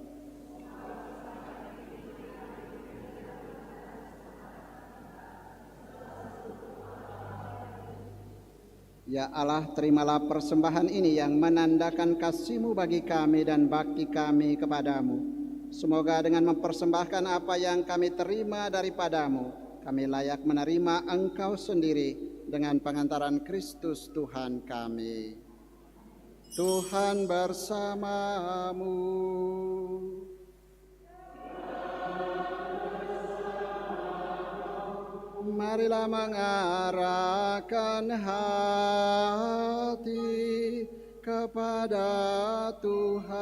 Ya Allah, terimalah persembahan ini yang menandakan kasih-Mu bagi kami dan bakti kami kepadamu. Semoga dengan mempersembahkan apa yang kami terima daripadamu, kami layak menerima Engkau sendiri dengan pengantaran Kristus Tuhan kami. Tuhan bersamamu. Marilah mengarahkan hati kepada Tuhan.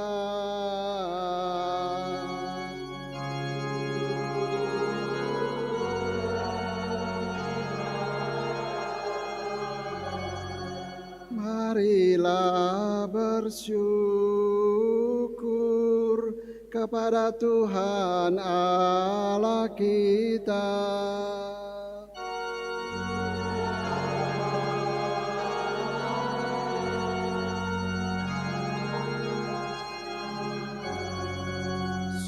Marilah bersyukur kepada Tuhan Allah kita.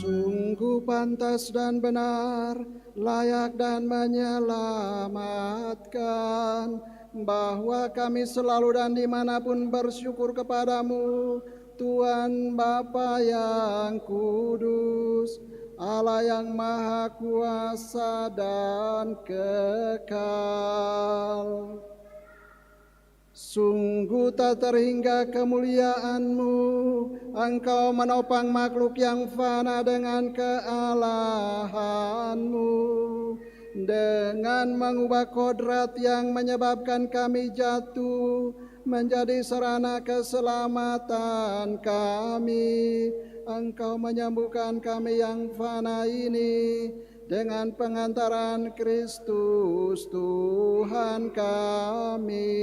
Sungguh pantas dan benar, layak dan menyelamatkan, bahwa kami selalu dan dimanapun bersyukur kepadamu, Tuhan Bapa yang kudus, Allah yang Maha Kuasa dan kekal. Sungguh tak terhingga kemuliaan-Mu, Engkau menopang makhluk yang fana dengan kealahan-Mu, dengan mengubah kodrat yang menyebabkan kami jatuh menjadi sarana keselamatan kami. Engkau menyembuhkan kami yang fana ini dengan pengantaran Kristus Tuhan kami.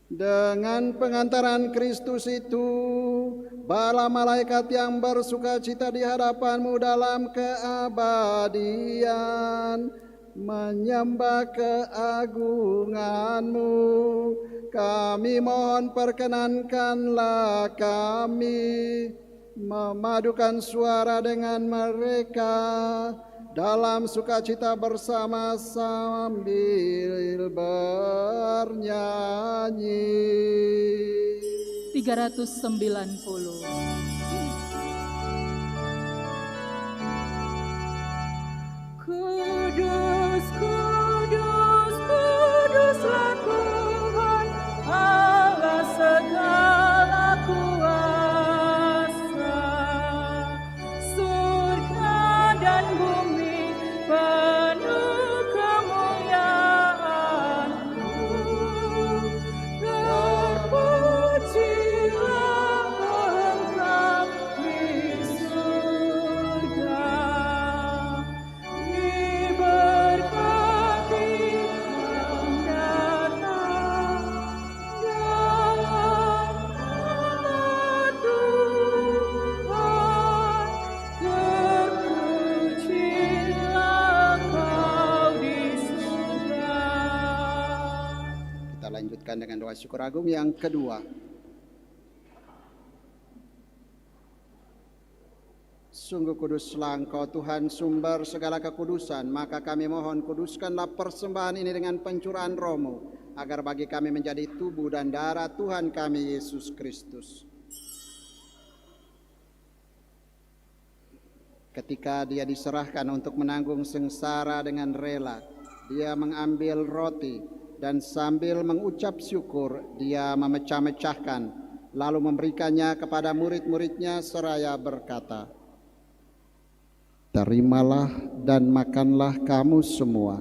Dengan pengantaran Kristus itu, bala malaikat yang bersukacita di hadapan-Mu dalam keabadian menyembah keagungan-Mu. Kami mohon perkenankanlah kami memadukan suara dengan mereka dalam sukacita bersama sambil bernyanyi. 390. Kudus, kudus, kuduslah Tuhan Allah segala kuasa. Surga dan bumi penuh kemuliaan-Mu. Terpujilah Engkau di surga. Diberkati yang datang dalam nama Tuhan. Terpujilah Kau di surga. Kita lanjutkan dengan doa syukur agung yang kedua. Sungguh kuduslah Engkau Tuhan, sumber segala kekudusan, maka kami mohon kuduskanlah persembahan ini dengan pencurahan Roh-Mu, agar bagi kami menjadi tubuh dan darah Tuhan kami Yesus Kristus. Ketika Dia diserahkan untuk menanggung sengsara dengan rela, Dia mengambil roti dan sambil mengucap syukur, Dia memecah-mecahkan, lalu memberikannya kepada murid-muridnya seraya berkata, "Terimalah dan makanlah kamu semua.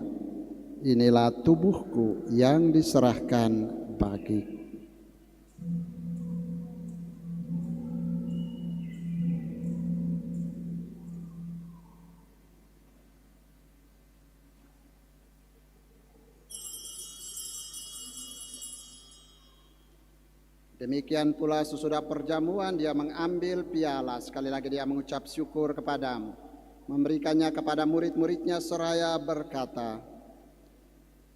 Inilah tubuhku yang diserahkan bagi." Demikian pula sesudah perjamuan Dia mengambil piala, sekali lagi Dia mengucap syukur kepadamu, memberikannya kepada murid-muridnya seraya berkata,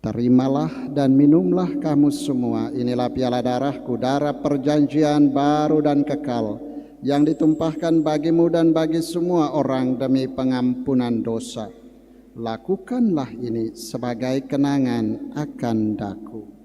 "Terimalah dan minumlah kamu semua, inilah piala darahku, darah perjanjian baru dan kekal, yang ditumpahkan bagimu dan bagi semua orang demi pengampunan dosa. Lakukanlah ini sebagai kenangan akan daku."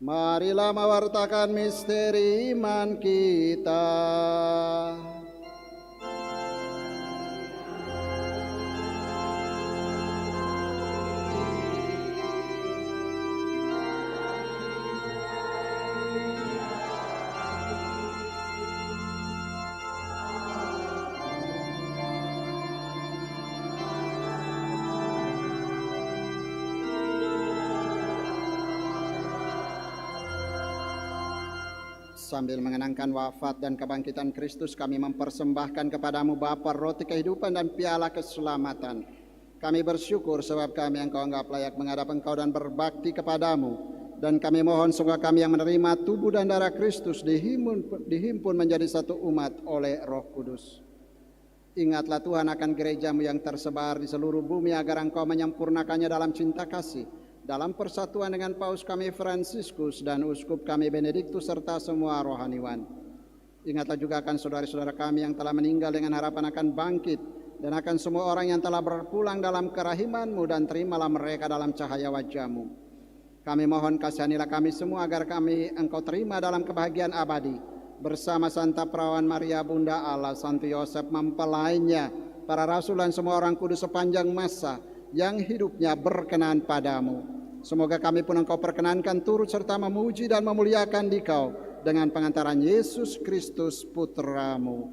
Marilah mewartakan misteri iman kita. Sambil mengenangkan wafat dan kebangkitan Kristus, kami mempersembahkan kepadamu Bapa roti kehidupan dan piala keselamatan. Kami bersyukur sebab kami Engkau anggap layak menghadap Engkau dan berbakti kepadamu. Dan kami mohon semoga kami yang menerima tubuh dan darah Kristus dihimpun menjadi satu umat oleh Roh Kudus. Ingatlah Tuhan akan gerejamu yang tersebar di seluruh bumi, agar Engkau menyempurnakannya dalam cinta kasih, dalam persatuan dengan Paus kami Fransiskus dan Uskup kami Benediktus serta semua rohaniwan. Ingatlah juga akan saudara-saudara kami yang telah meninggal dengan harapan akan bangkit, dan akan semua orang yang telah berpulang dalam kerahiman-Mu, dan terimalah mereka dalam cahaya wajah-Mu. Kami mohon kasihanilah kami semua agar kami Engkau terima dalam kebahagiaan abadi bersama Santa Perawan Maria Bunda Allah, Santo Yosef mempelainya, para rasul dan semua orang kudus sepanjang masa yang hidupnya berkenan padamu. Semoga kami pun Engkau perkenankan turut serta memuji dan memuliakan Dikau dengan pengantaran Yesus Kristus Putra-Mu.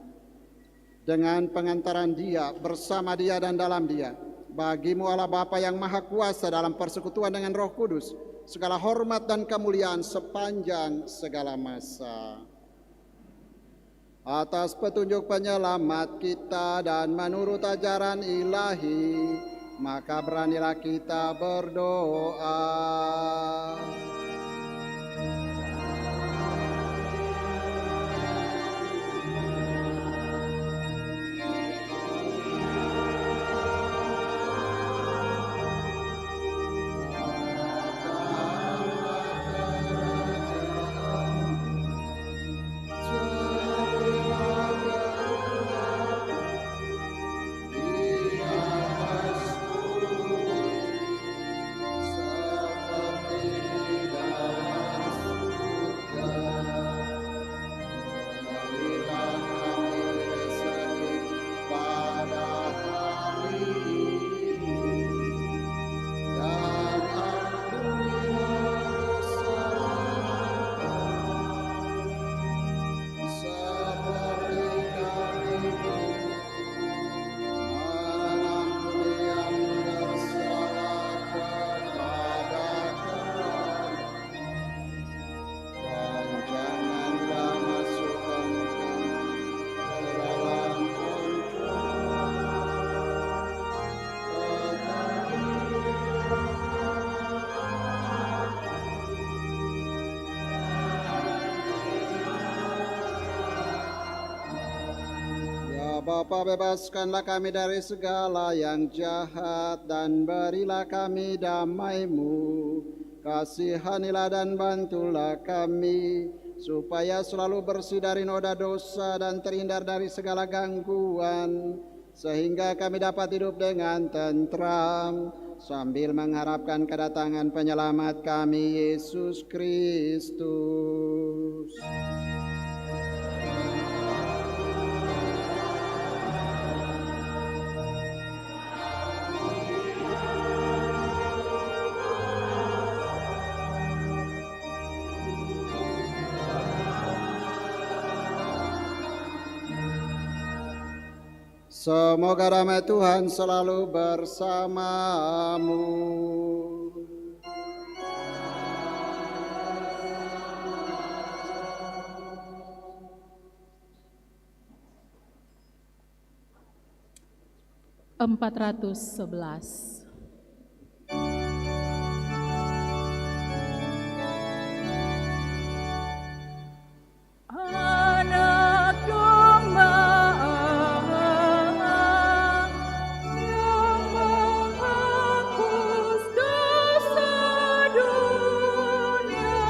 Dengan pengantaran Dia, bersama Dia dan dalam Dia, bagi-Mu Allah Bapa yang Maha Kuasa dalam persekutuan dengan Roh Kudus, segala hormat dan kemuliaan sepanjang segala masa. Atas petunjuk penyelamat kita dan menurut ajaran ilahi, maka beranilah kita berdoa. Bapa, bebaskanlah kami dari segala yang jahat dan berilah kami damai-Mu. Kasihanilah dan bantulah kami, supaya selalu bersih dari noda dosa dan terhindar dari segala gangguan, sehingga kami dapat hidup dengan tentram, sambil mengharapkan kedatangan penyelamat kami, Yesus Kristus. Semoga damai Tuhan selalu bersamamu. Empat 411. Anak domba yang menghapus dosa dunia,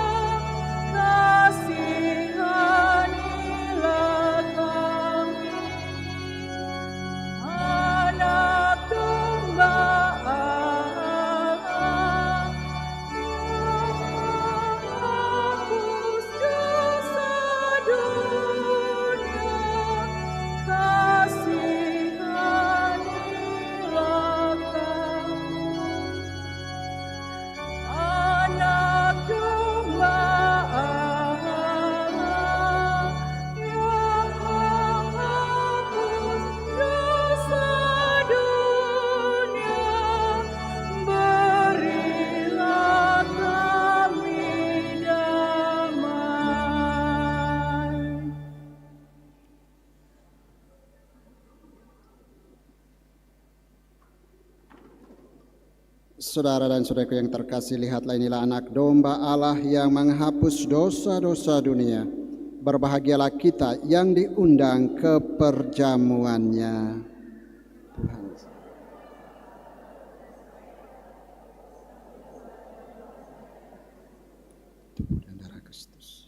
kasihanilah kami. Anak domba yang menghapus dosa dunia, kasihanilah kami. Anak domba yang menghapus dosa dunia, berilah kami damai. Saudara dan saudaraku yang terkasih, lihatlah inilah anak domba Allah yang menghapus dosa-dosa dunia. Berbahagialah kita yang diundang ke perjamuannya. Tuhan. Tubuh dan darah Kristus.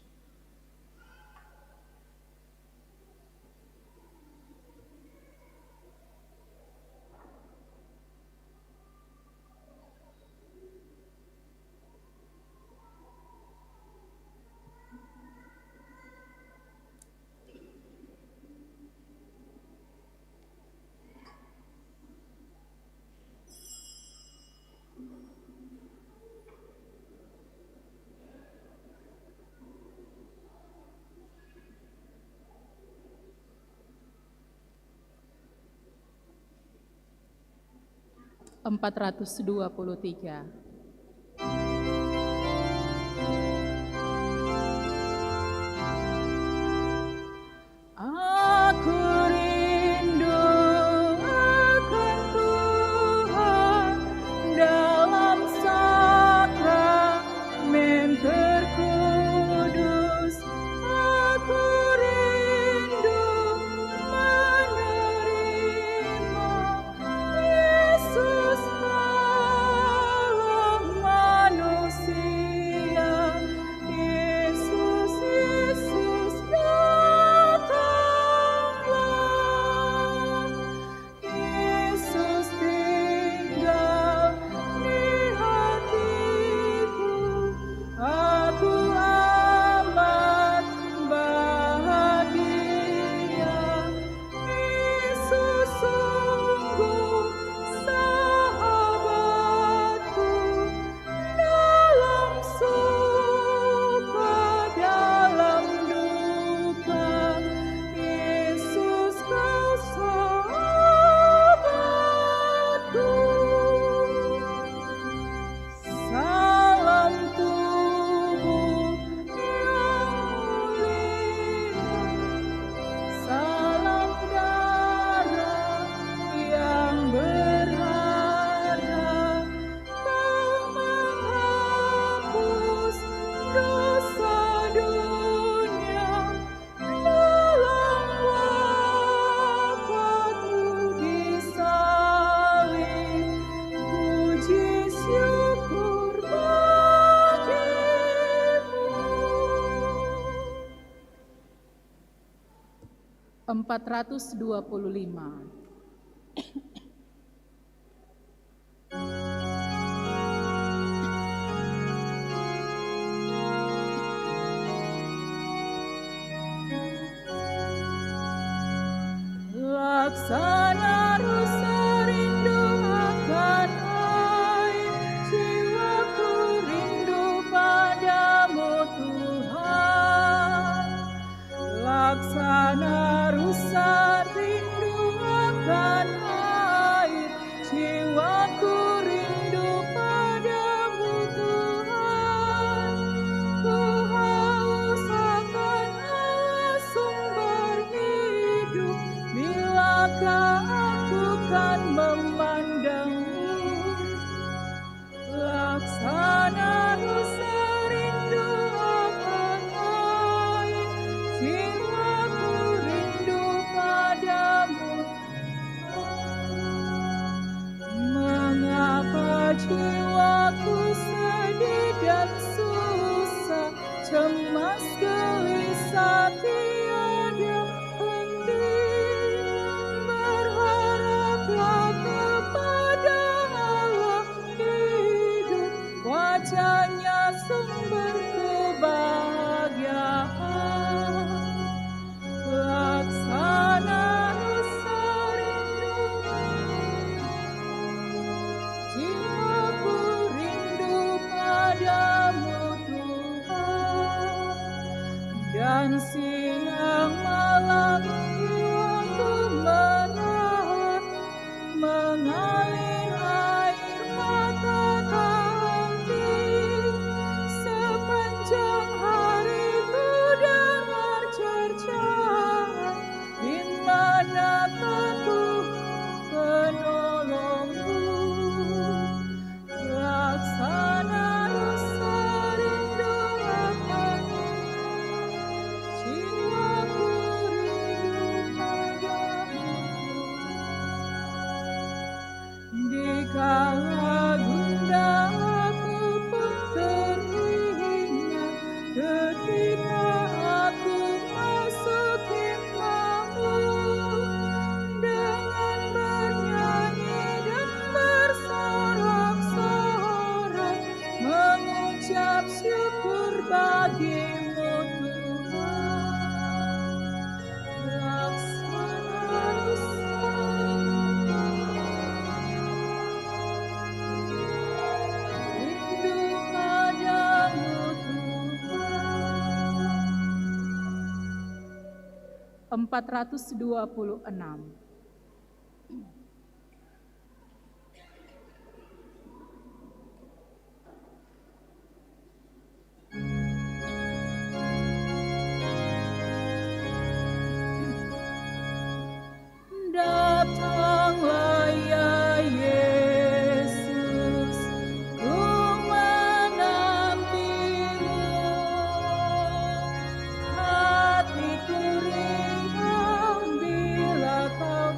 Empat 423. Aku rindu akan Tuhan dalam sakramen terkudus. Aku rindu menerima Yesus dalam 425. Laksana rasa rindu akan air, jiwaku rindu padamu Tuhan. Laksana rusa rindu akan air, jiwaku rindu padamu Tuhan. Ku haus akan Allah sumber hidup, bilakah aku kan memandangmu. Laksana rusa rindu akan air, jiwaku rindu padamu. Mengapa jiwaku sedih dan susah, cemas gelisah tiada henti. Berharaplah kepada Allah hidup, wajahnya sumber kebahagiaan. Laksana rasa rindu, jiwaku rindu padamu Tuhan. Dan siang malam jiwaku menahan, mengalir air mata tak henti. Sepanjang hari ku dengar cercaan, di manakah Tuhan penolongku. Laksana rasa rindu akan jiwaku rindu padamu. Dikala gundah aku pun teringat, ketika aku masuk hikmahmu. Dengan bernyanyi dan bersorak-sorak, mengucap syukur bagimu Tuhan. Laksana rusa rindu padamu Tuhan. 426. Datanglah ya Yesus, ku menantimu. Hatiku ringan bila kau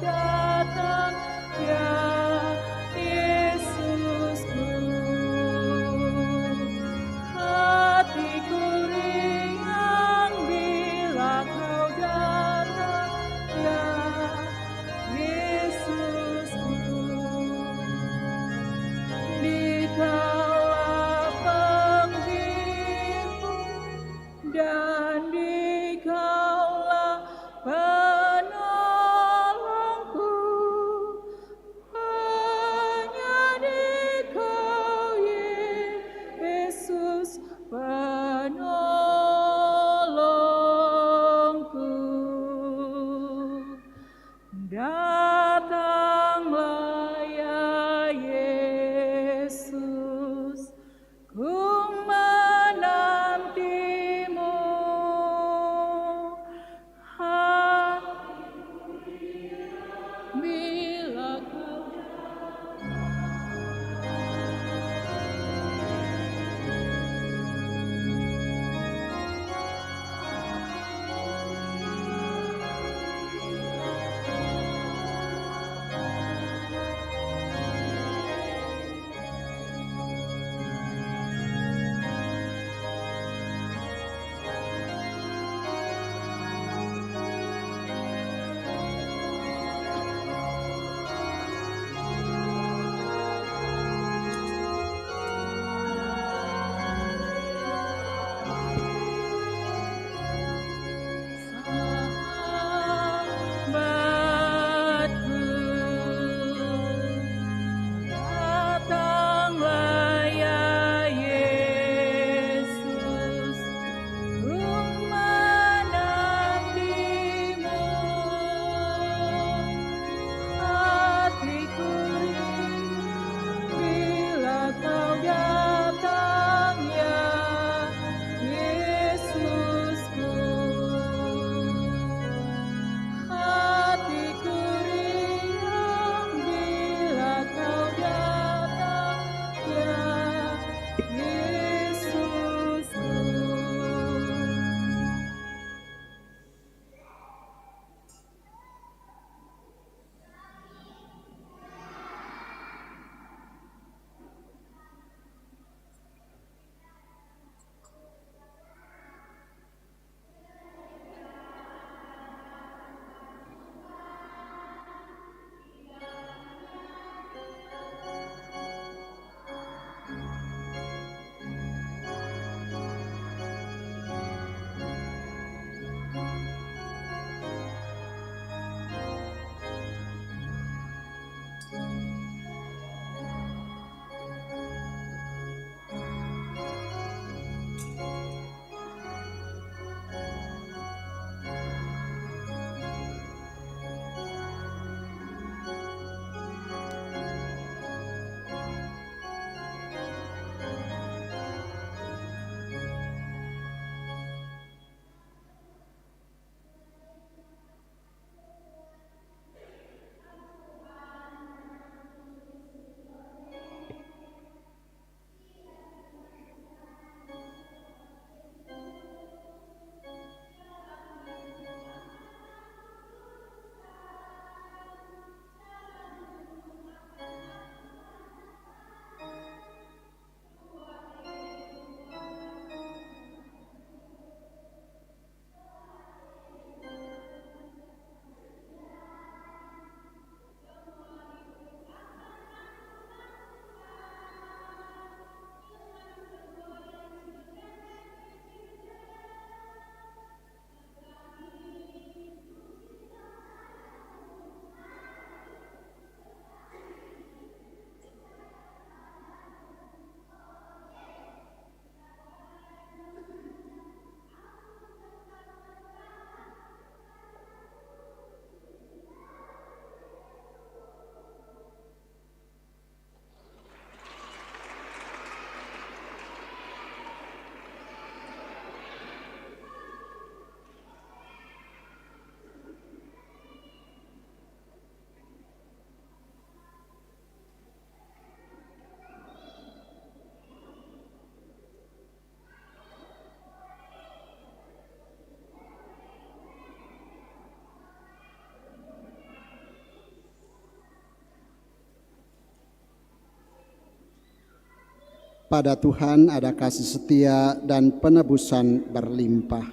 Pada Tuhan ada kasih setia dan penebusan berlimpah.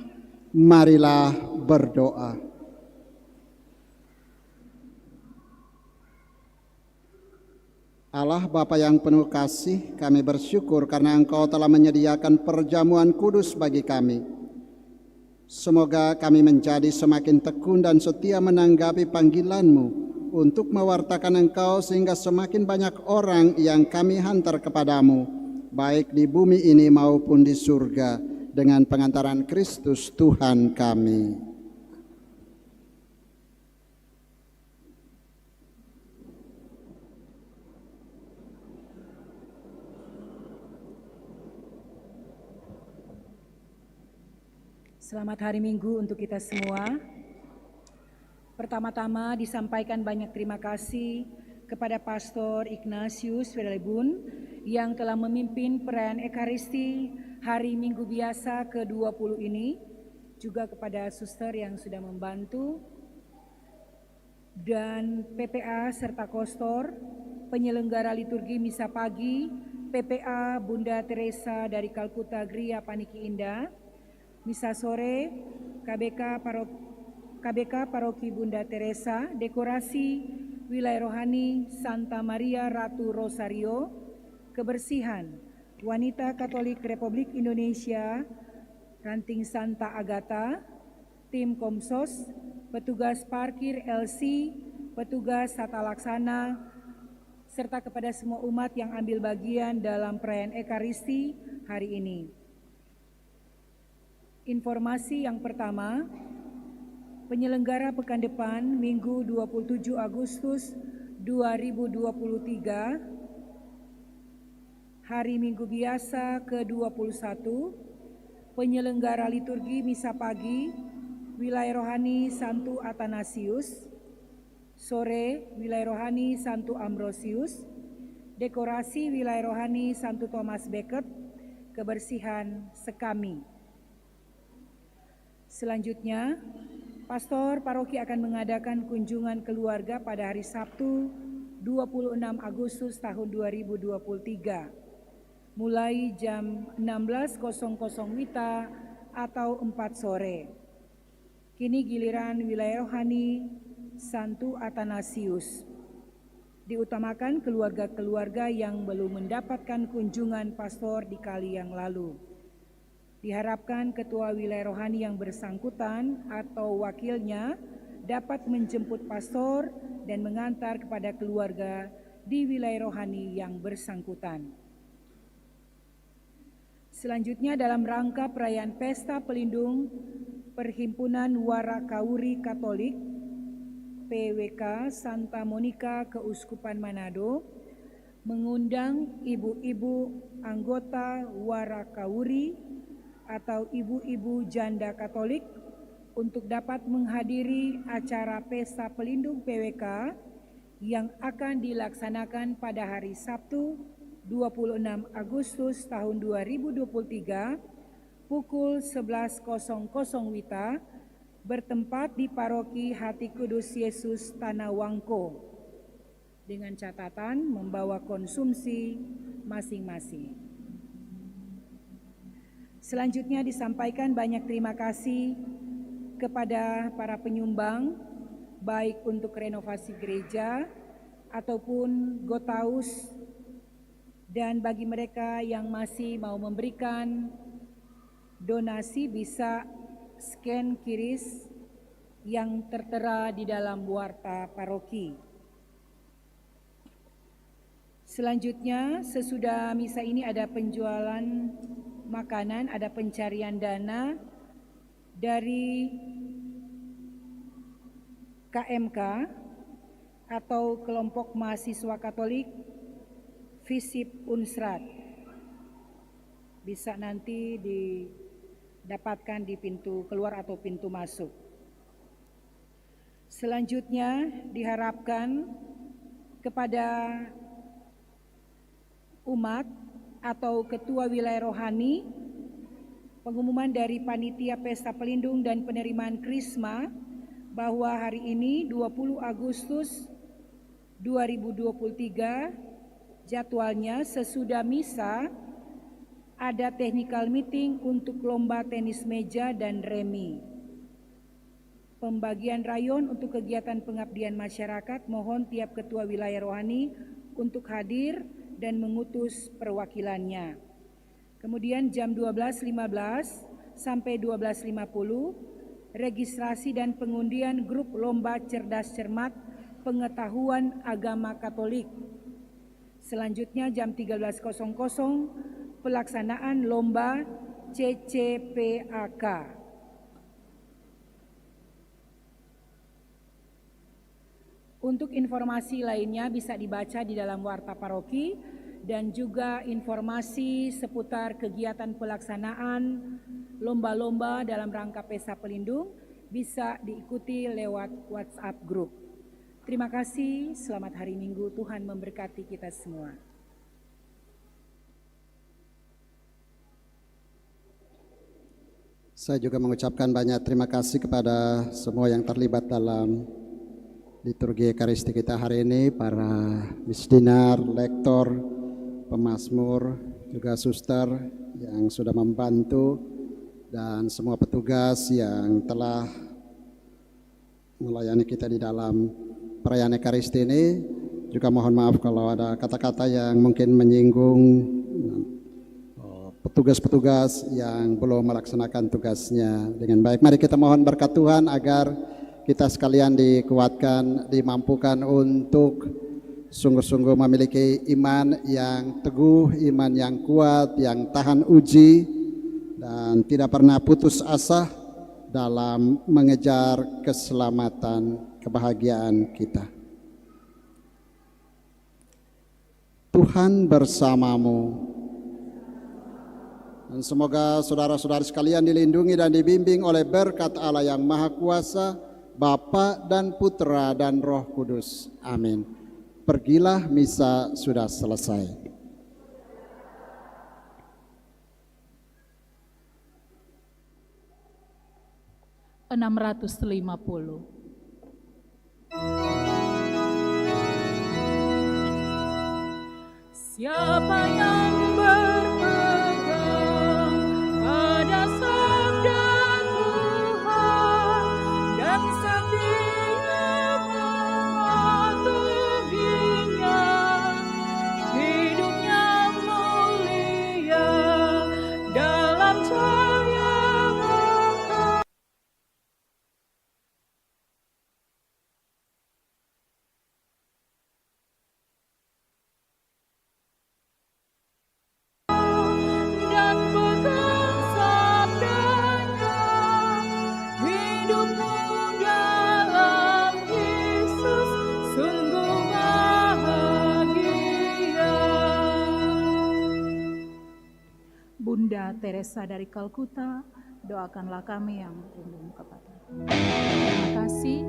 Marilah berdoa. Allah Bapa yang penuh kasih, kami bersyukur karena Engkau telah menyediakan perjamuan kudus bagi kami. Semoga kami menjadi semakin tekun dan setia menanggapi panggilan-Mu untuk mewartakan Engkau sehingga semakin banyak orang yang kami hantar kepadamu, baik di bumi ini maupun di surga, dengan pengantaran Kristus Tuhan kami. Selamat hari Minggu untuk kita semua. Pertama-tama disampaikan banyak terima kasih kepada Pastor Ignatius Firlebun yang telah memimpin perayaan Ekaristi hari Minggu biasa ke-20 ini, juga kepada suster yang sudah membantu, dan PPA serta Kostor, penyelenggara liturgi Misa Pagi, PPA Bunda Teresa dari Kalkuta Gria Paniki Indah, Misa Sore, KBK Paroki Bunda Teresa, dekorasi Wilayah Rohani Santa Maria Ratu Rosario, kebersihan Wanita Katolik Republik Indonesia, Ranting Santa Agata, tim Komsos, petugas parkir LC, petugas tata laksana, serta kepada semua umat yang ambil bagian dalam perayaan Ekaristi hari ini. Informasi yang pertama, penyelenggara pekan depan Minggu 27 Agustus 2023, hari Minggu biasa ke-21, penyelenggara liturgi Misa Pagi, Wilayah Rohani Santo Athanasius, sore Wilayah Rohani Santo Ambrosius, dekorasi Wilayah Rohani Santo Thomas Becket, kebersihan Sekami. Selanjutnya, Pastor Paroki akan mengadakan kunjungan keluarga pada hari Sabtu 26 Agustus tahun 2023, mulai jam 16.00 WITA atau 4 sore. Kini giliran Wilayah Rohani Santo Athanasius. Diutamakan keluarga-keluarga yang belum mendapatkan kunjungan pastor di kali yang lalu. Diharapkan Ketua Wilayah Rohani yang bersangkutan atau wakilnya dapat menjemput pastor dan mengantar kepada keluarga di wilayah rohani yang bersangkutan. Selanjutnya dalam rangka perayaan Pesta Pelindung Perhimpunan Warakauri Katolik PWK Santa Monica Keuskupan Manado mengundang ibu-ibu anggota Warakauri atau ibu-ibu janda Katolik untuk dapat menghadiri acara Pesta Pelindung PWK yang akan dilaksanakan pada hari Sabtu 26 Agustus tahun 2023 pukul 11.00 WITA bertempat di Paroki Hati Kudus Yesus Tanah Wangko dengan catatan membawa konsumsi masing-masing. Selanjutnya disampaikan banyak terima kasih kepada para penyumbang, baik untuk renovasi gereja ataupun Gotaus, dan bagi mereka yang masih mau memberikan donasi bisa scan QRIS yang tertera di dalam warta paroki. Selanjutnya, sesudah misa ini ada penjualan makanan, ada pencarian dana dari KMK atau Kelompok Mahasiswa Katolik Visip Unsrat. Bisa nanti didapatkan di pintu keluar atau pintu masuk. Selanjutnya diharapkan kepada umat atau Ketua Wilayah Rohani, pengumuman dari Panitia Pesta Pelindung dan penerimaan Krisma bahwa hari ini 20 Agustus 2023 jadwalnya sesudah misa Ada technical meeting untuk lomba tenis meja dan remi. Pembagian rayon untuk kegiatan pengabdian masyarakat, mohon tiap ketua wilayah rohani untuk hadir dan mengutus perwakilannya. Kemudian jam 12.15 sampai 12.50, registrasi dan pengundian grup lomba cerdas cermat pengetahuan agama Katolik. Selanjutnya jam 13.00, pelaksanaan lomba CCPAK. Untuk informasi lainnya bisa dibaca di dalam Warta Paroki dan juga informasi seputar kegiatan pelaksanaan lomba-lomba dalam rangka Pesta Pelindung bisa diikuti lewat WhatsApp Group. Terima kasih, selamat hari Minggu, Tuhan memberkati kita semua. Saya juga mengucapkan banyak terima kasih kepada semua yang terlibat dalam liturgi Ekaristi kita hari ini, para misdinar, lektor, pemazmur, juga suster yang sudah membantu, dan semua petugas yang telah melayani kita di dalam perayaan Ekaristi ini. Juga mohon maaf kalau ada kata-kata yang mungkin menyinggung petugas-petugas yang belum melaksanakan tugasnya dengan baik. Mari kita mohon berkat Tuhan agar kita sekalian dikuatkan, dimampukan untuk sungguh-sungguh memiliki iman yang teguh, iman yang kuat, yang tahan uji, dan tidak pernah putus asa dalam mengejar keselamatan, kebahagiaan kita. Tuhan bersamamu. Dan semoga saudara-saudari sekalian dilindungi dan dibimbing oleh berkat Allah yang Maha Kuasa, Bapa dan Putra dan Roh Kudus. Amin. Pergilah, misa sudah selesai. Siapa yang berpegang pada sabda Tuhan dan setia mematuhinya, hidupnya mulia dalam cahaya kekal. Dan pegang sabdanya, hidupmu dalam Yesus sungguh bahagia. Bunda Teresa dari Kalkuta, doakanlah kami yang berlindung kepada. Terima kasih.